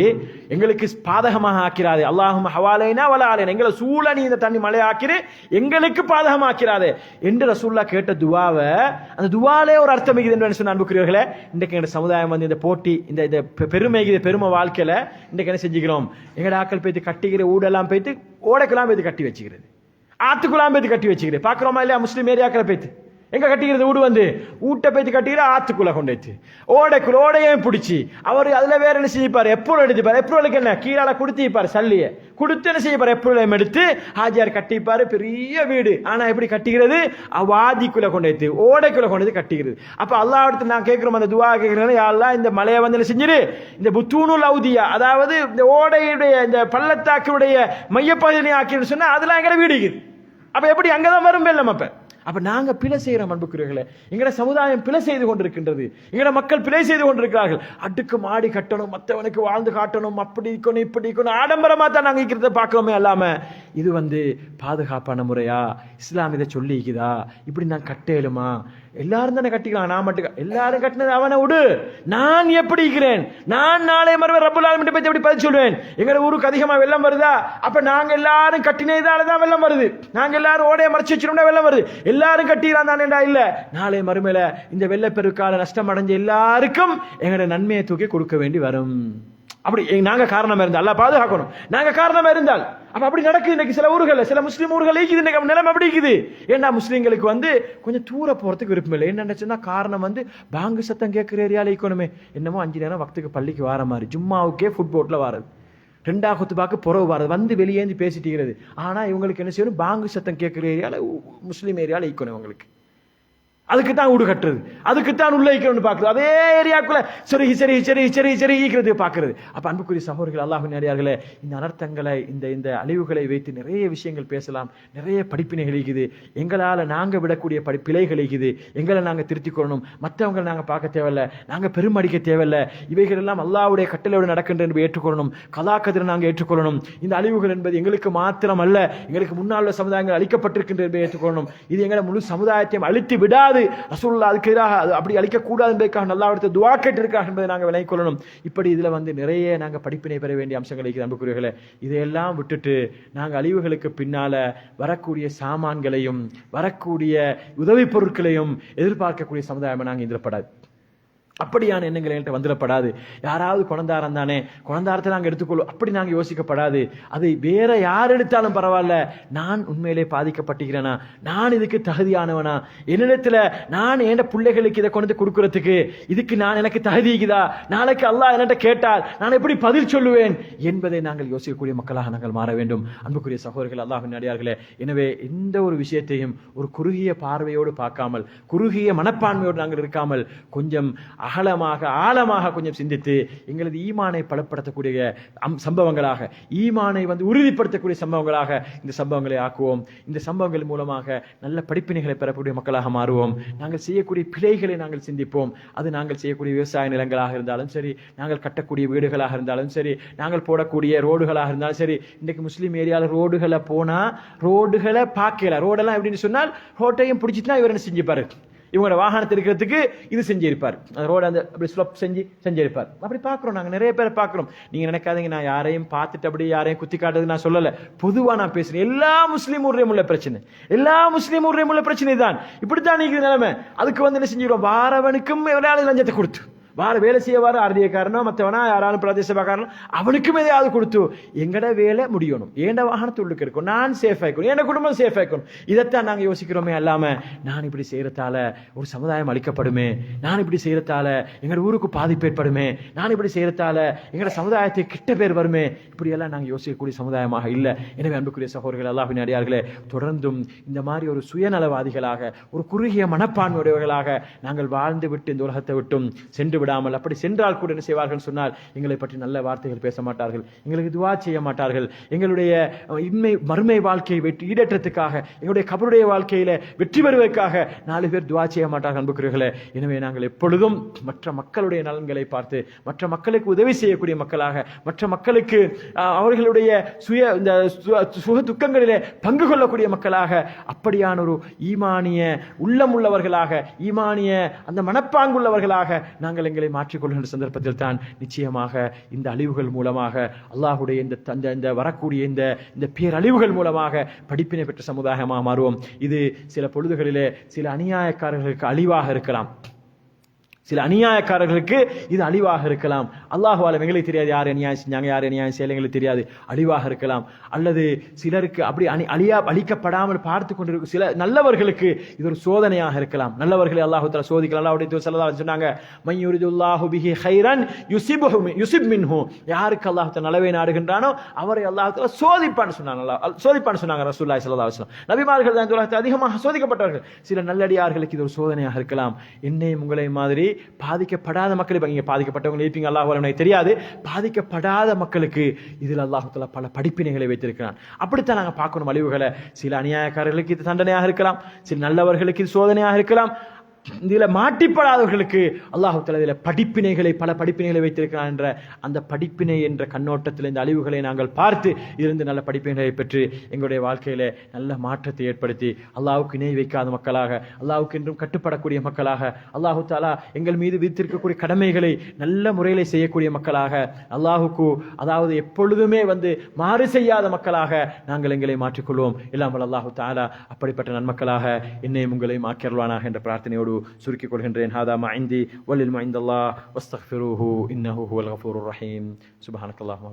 எங்களுக்கு பாதகமாக ஆக்கிறாது. அல்லாஹும்ம ஹவாலைனா வலா அலைனா, எங்களை சூழ நீ இந்த தண்ணி மழை எங்களுக்கு பாதகமாக்கிறாதே என்று ரசூலுல்லாஹ் கேட்ட துஆவை, அந்த துஆலே ஒரு அர்த்தம் இருக்குது என்று சொன்ன அன்புக்குரியவர்களே. இன்றைக்கு எங்க சமுதாயம் வந்து இந்த போட்டி, இந்த பெருமை வாழ்க்கையில இன்றைக்கு என்ன செஞ்சுக்கிறோம், எங்கட ஆக்கள் போய்த்து கட்டிக்கிற ஊடெல்லாம் போய்த்து ஓடைக்கெல்லாம் போய்த்து கட்டி வச்சுக்கிறது, ஆத்துக்குலாம் போய்த்து கட்டி வச்சுக்கிறது. பார்க்கிறோமா இல்லையா? முஸ்லீம் ஏரியாக்களை போய்த்து எங்க கட்டிக்கிறது, வீடு வந்து ஊட்ட பேத்து கட்டிக்கிற ஆத்துக்குள்ள கொண்டு ஓடையையும் பிடிச்சி அவர் அதுல வேற என்ன செய்யப்பாரு, எப்ரூவல் எடுத்துப்பாரு. எப்ரூவலுக்கு என்ன கீழால கொடுத்திப்பாரு, சல்லிய கொடுத்து என்ன செய்யப்பாரு, எப்ரூவல் எடுத்து ஹாஜியார் கட்டிப்பாரு, பெரிய வீடு. ஆனா எப்படி கட்டிக்கிறது, வாதிக்குள்ள கொண்டு ஓடைக்குள்ள கொண்டு கட்டிக்கிறது. அப்ப அல்லாஹ் இடத்துல நான் கேட்கிறோம், அந்த துஆ கேட்கிறேன், யா அல்லாஹ் இந்த மலையை வந்து என்ன செஞ்சிரு, இந்த புத்தூனுல் அவுதியா, அதாவது இந்த ஓடையுடைய இந்த பள்ளத்தாக்குடைய மையப்பகுதியை ஆக்கின்னு சொன்னா அதெல்லாம் எங்கட வீடு இருக்குது. அப்ப எப்படி அங்கதான் வரும் வெள்ளம்? அப்ப நாங்க பிழை செய்யறோம் அன்புக்குரியவர்களே, எங்கட சமுதாயம் பிழை செய்து கொண்டிருக்கின்றது, எங்கட மக்கள் பிழை செய்து கொண்டிருக்கிறார்கள். அடுக்கு மாடி கட்டணும், மற்றவனுக்கு வாழ்ந்து காட்டணும், அப்படி இருக்கணும், இப்படி இருக்கணும், ஆடம்பரமா தான் நாங்க இருக்கிறத பார்க்கிறோமே அல்லாம, இது வந்து பாதுகாப்பான முறையா? இஸ்லாம் இதை சொல்லிக்குதா? இப்படி நான் கட்டேலுமா? எல்லாரும் தானே கட்டிக்கலாம், நான் மட்டும் எல்லாரும் கட்டினது அவனை விடு, நான் எப்படி இருக்கிறேன், நான் நாளை மறுபடியும் ரப்புல் ஆலமீன் பத்தி எப்படி பதில் சொல்வேன்? எங்க ஊருக்கு அதிகமா வெள்ளம் வருதா, அப்ப நாங்க எல்லாரும் கட்டினதாலதான் வெள்ளம் வருது, நாங்க எல்லாரும் ஓடைய மறைச்சு வச்சிருந்தா வெள்ளம் வருது, எல்லாரும் கட்டிக்கிறான் தானேடா? இல்ல, நாளை மறுமையில இந்த வெள்ளப்பெருக்கால நஷ்டம் அடைஞ்ச எல்லாருக்கும் எங்களோட நன்மையை தூக்கி கொடுக்க வேண்டி வரும். அப்படி நாங்க காரணமா இருந்தால் அல்லாஹ் பாதுகாக்கணும், நாங்க காரணமா இருந்தால். அப்ப அப்படி நடக்குது இன்னைக்கு சில ஊர்கள், சில முஸ்லீம் ஊர்கள் இன்னைக்கு நிலைமை அப்படி இருக்குது. ஏன்னா முஸ்லீம்களுக்கு வந்து கொஞ்சம் தூர போறதுக்கு விருப்பம் இல்லை. என்ன நினைச்சுன்னா காரணம் வந்து பாங்கு சத்தம் கேட்கிற ஏரியால இருக்கணுமே, என்னமோ 5 நேரம் வக்துக்கு பள்ளிக்கு வார மாதிரி, ஜும்மாவுக்கே ஃபுட்போட்ல வாரது, 2 குத்துபாக்கு புறவு வாரது, வந்து வெளியேந்து பேசிட்டு. ஆனா இவங்களுக்கு என்ன செய்யணும், பாங்கு சத்தம் கேட்கிற ஏரியால, முஸ்லீம் ஏரியால இருக்கணும் இவங்களுக்கு. அதுக்கு தான் வீடு கட்டுறது, அதுக்கு தான் உள்ள ஈக்கிறோன்னு பார்க்குறது, அதே ஏரியாக்குள்ள சரி சரி சரி சரி சரி ஈக்கிறது பார்க்கறது. அப்ப அன்புக்குரிய சகோதரர்கள், அல்லாஹ்வின் அடியார்களே, இந்த அனர்த்தங்களை இந்த அழிவுகளை வைத்து நிறைய விஷயங்கள் பேசலாம், நிறைய படிப்பினைகள் இருக்குது. எங்களால் நாங்கள் விடக்கூடிய பிழைகள் இருக்குது, எங்களை நாங்கள் திருத்திக் கொள்ளணும். மற்றவங்களை நாங்கள் பார்க்க தேவையில்லை, நாங்கள் பெருமடிக்க தேவையில்லை. இவைகள் எல்லாம் அல்லாஹ்வுடைய கட்டளையோடு நடக்கின்ற என்பதை ஏற்றுக்கொள்ளணும். கலாக்கதிரை நாங்கள் ஏற்றுக்கொள்ளணும். இந்த அழிவுகள் என்பது எங்களுக்கு மாத்திரம் அல்ல, எங்களுக்கு முன்னால் உள்ள சமுதாயங்கள் அழிக்கப்பட்டிருக்கின்ற என்பதை ஏற்றுக்கொள்ளணும். இது எங்களை முழு சமுதாயத்தையும் அழித்து விடாது. ரசூலுல்லாஹ் அதுக்கு எதிராக அப்படி அழிக்கக்கூடாது என்பதற்காக அல்லாஹ்விடத்தில் துஆ கேட்டிருக்கிறார்கள் என்பதை நாங்கள் விளங்கிக் கொள்ளணும். இப்படி இதுல நிறைய நாங்கள் படிப்பினை பெற வேண்டிய அம்சங்கள் இருக்கிற அன்புக்குரியவர்களே, இதையெல்லாம் விட்டுட்டு நாங்கள் அழிவுகளுக்கு பின்னால வரக்கூடிய சாமான்களையும் வரக்கூடிய உதவி பொருட்களையும் எதிர்பார்க்கக்கூடிய சமுதாயமா நாங்கள் இருந்திடப்படாது. அப்படியான எண்ணங்கள் என்கிட்ட வந்துடப்படாது. யாராவது குழந்தாரம் தானே, குழந்தாரத்தை நாங்கள் எடுத்துக்கொள்ளும் அப்படி நாங்கள் யோசிக்கப்படாது. அதை வேற யார் எடுத்தாலும் பரவாயில்ல, நான் உண்மையிலே பாதிக்கப்பட்டிருக்கிறேனா, நான் இதுக்கு தகுதியானவனா, என்னிடத்துல நான் என் பிள்ளைகளுக்கு இதை கொண்டு கொடுக்கறதுக்கு இதுக்கு எனக்கு தகுதிக்குதா, நாளைக்கு அல்லாஹ் என்கிட்ட கேட்டால் நான் எப்படி பதில் சொல்லுவேன் என்பதை நாங்கள் யோசிக்கக்கூடிய மக்களாக நாங்கள் மாற வேண்டும். அன்புக்குரிய சகோதரர்கள், அல்லாஹ்வின் அடியார்களே, எனவே எந்த ஒரு விஷயத்தையும் ஒரு குறுகிய பார்வையோடு பார்க்காமல், குறுகிய மனப்பான்மையோடு நாங்கள் இருக்காமல், கொஞ்சம் அகலமாக ஆழமாக கொஞ்சம் சிந்தித்து எங்களது ஈமானை பலப்படுத்தக்கூடிய சம்பவங்களாக, ஈமானை உறுதிப்படுத்தக்கூடிய சம்பவங்களாக இந்த சம்பவங்களை ஆக்குவோம். இந்த சம்பவங்கள் மூலமாக நல்ல படிப்பினைகளை பெறக்கூடிய மக்களாக மாறுவோம். நாங்கள் செய்யக்கூடிய பிழைகளை நாங்கள் சிந்திப்போம். அது நாங்கள் செய்யக்கூடிய விவசாய நிலங்களாக இருந்தாலும் சரி, நாங்கள் கட்டக்கூடிய வீடுகளாக இருந்தாலும் சரி, நாங்கள் போடக்கூடிய ரோடுகளாக இருந்தாலும் சரி. இன்றைக்கு முஸ்லீம் ஏரியாவில் ரோடுகளை போனா ரோடுகளை பார்க்கல, ரோடெல்லாம் எப்படின்னு சொன்னால் ரோட்டையும் பிடிச்சிட்டுனா இவர் என்ன செஞ்சுப்பாரு, இவங்களோட வாகனத்தை இருக்கிறதுக்கு இது செஞ்சிருப்பார், ரோடு அப்படி ஸ்லோப் செஞ்சிருப்பார். அப்படி பார்க்குறோம், நாங்கள் நிறைய பேரை பார்க்குறோம். நீங்கள் நினைக்காதீங்க, நான் யாரையும் பார்த்துட்டு அப்படி யாரையும் குத்தி காட்டுறது நான் சொல்லலை, பொதுவாக நான் பேசுகிறேன். எல்லா முஸ்லீம் ஊர்லேயும் உள்ள பிரச்சனை, எல்லா முஸ்லீம் ஊர்லேயும் உள்ள பிரச்சனை தான். இப்படித்தான் நீங்க நிலைமை. அதுக்கு என்ன செஞ்சிடும், வாரவனுக்கும் எவ்வளவு லஞ்சத்தை கொடுத்து, வேலை செய்ய வார அறுதியக்காரனோ மற்றவனா யாராலும் பிரதேசக்காரனோ அவனுக்கும் எதையாவது கொடுத்து எங்கட வேலை முடியணும், ஏண்ட வாகனத்துள்ளுக்கு இருக்கும், நான் சேஃப் ஆயிக்கணும், என் குடும்பம் சேஃப் ஆயிக்கணும். இதைத்தான் நாங்கள் யோசிக்கிறோமே அல்லாம நான் இப்படி செய்யறதால ஒரு சமுதாயம் அளிக்கப்படுமே, நான் இப்படி செய்யறதால எங்களோட ஊருக்கு பாதிப்பு ஏற்படுமே, நான் இப்படி செய்யறதால எங்களோட சமுதாயத்தை கிட்ட பேர் வருமே, இப்படியெல்லாம் நாங்கள் யோசிக்கக்கூடிய சமுதாயமாக இல்லை. எனவே அன்புக்குரிய சகோதரர்கள், அல்லாஹ்வின் அடியார்களே, தொடர்ந்தும் இந்த மாதிரி ஒரு சுயநலவாதிகளாக, ஒரு குறுகிய மனப்பான்மையுடையவர்களாக நாங்கள் வாழ்ந்து விட்டு இந்த உலகத்தை விட்டும் சென்று விடாமல், அப்படி சென்றால் கூட என்ன செய்வார்கள் சொன்னால் எங்களை பற்றி நல்ல வார்த்தைகள் பேச மாட்டார்கள், எங்களுக்கு துஆ செய்ய மாட்டார்கள், எங்களுடைய மறுமை வாழ்க்கையை ஈடேற்றத்துக்காக, எங்களுடைய கபருடைய வாழ்க்கையில வெற்றி பெறுவதற்காக 4 பேர் துஆ செய்ய மாட்டார்கள் அன்புக்குரியவர்களே. எனவே நாங்கள் எப்பொழுதும் மற்ற மக்களுடைய நலன்களை பார்த்து, மற்ற மக்களுக்கு உதவி செய்யக்கூடிய மக்களாக, மற்ற மக்களுக்கு அவர்களுடைய சுக துக்கங்களிலே பங்கு கொள்ளக்கூடிய மக்களாக, அப்படியான ஒரு ஈமானிய உள்ளம் உள்ளவர்களாக, ஈமானிய அந்த மனப்பாங்குள்ளவர்களாக நாங்கள் எங்களை மாற்றிக்கொள்கின்ற சந்தர்ப்பத்தில் தான் நிச்சயமாக இந்த அழிவுகள் மூலமாக, அல்லாஹ்வுடைய இந்த வரக்கூடிய இந்த பேரழிவுகள் மூலமாக படிப்பினை பெற்ற சமுதாயமாக மாறுவோம். இது சில பொழுதுகளிலே சில அநியாயக்காரர்களுக்கு அழிவாக இருக்கலாம், சில அநியாயக்காரர்களுக்கு இது அழிவாக இருக்கலாம். அல்லாஹ்வால எங்களுக்கு தெரியாது யார் அநியாயம் செஞ்சாங்க, யார் அநியாயம் செய்யல, எங்களுக்கு தெரியாது, அழிவாக இருக்கலாம். அல்லது சிலருக்கு அப்படி அழிக்கப்படாமல் பார்த்து கொண்டிருக்கும் சில நல்லவர்களுக்கு இது ஒரு சோதனையாக இருக்கலாம். நல்லவர்களை அல்லாஹ் தஆலா சோதிக்கலாம். அல்லாஹ்வுடைய தூதர் ஸல்லல்லாஹு அலைஹி வஸல்லம் சொன்னாங்க, மன் யுரிதுல்லாஹு பிஹி கைரன் யுஸிப் மின்ஹு, யாருக்கு அல்லாஹ் தஆலா நலவை நாடுகின்றானோ அவரை அல்லாஹ் தஆலா சோதிப்பான்னு சொன்னாங்க ரசூலுல்லாஹி ஸல்லல்லாஹு அலைஹி வஸல்லம். நபிமார்கள் தான் உலகத்தில் அதிகமாக சோதிக்கப்பட்டவர்கள். சில நல்லடியார்களுக்கு இது ஒரு சோதனையாக இருக்கலாம். என்னையும் உங்களை மாதிரி பாதிக்கப்படாத மக்கள், இங்க பாதிக்கப்பட்டவங்க இருப்பீங்க, அல்லாஹ் தெரியாது, பாதிக்கப்படாத மக்களுக்கு இதில் அல்லாஹ் தஆலா பல படிப்பினைகளை வைத்திருக்கிறான். அப்படித்தான் நாங்கள் பார்க்கணும் அழிவுகளை. சில அநியாயக்காரர்களுக்கு இது தண்டனையாக இருக்கலாம், சில நல்லவர்களுக்கு இது சோதனையாக இருக்கலாம். இதில் மாட்டிப்படாதவர்களுக்கு அல்லாஹ் தஆலா இதில் பல படிப்பினைகளை வைத்திருக்கிறான் என்ற அந்த படிப்பினை என்ற கண்ணோட்டத்தில் இந்த அழிவுகளை நாங்கள் பார்த்து இருந்து நல்ல படிப்பினைகளை பெற்று எங்களுடைய வாழ்க்கையில நல்ல மாற்றத்தை ஏற்படுத்தி அல்லாஹ்வுக்கு இணை வைக்காத மக்களாக, அல்லாஹ்வுக்கு என்றும் கட்டுப்படக்கூடிய மக்களாக, அல்லாஹ் தஆலா எங்கள் மீது விதித்திருக்கக்கூடிய கடமைகளை நல்ல முறையில் செய்யக்கூடிய மக்களாக, அல்லாஹ்வுக்கு அதாவது எப்பொழுதுமே மாறு செய்யாத மக்களாக நாங்கள் எங்களை மாற்றிக்கொள்வோம். இல்லாமல் அல்லாஹ் தஆலா அப்படிப்பட்ட நன்மக்களாக என்னையும் உங்களையும் ஆக்கியருள்வானாக என்ற பிரார்த்தனையோடு சுருக்கிக் கொள்கின்றேன். ஹாதா மா இந்தி வல்லில் மா இந்தல்லாஹ் வஸ்தக்ஃபிருஹு இன்னஹு ஹுவல் கஃபூருர் ரஹீம். சுப்ஹானக்கல்லாஹும்ம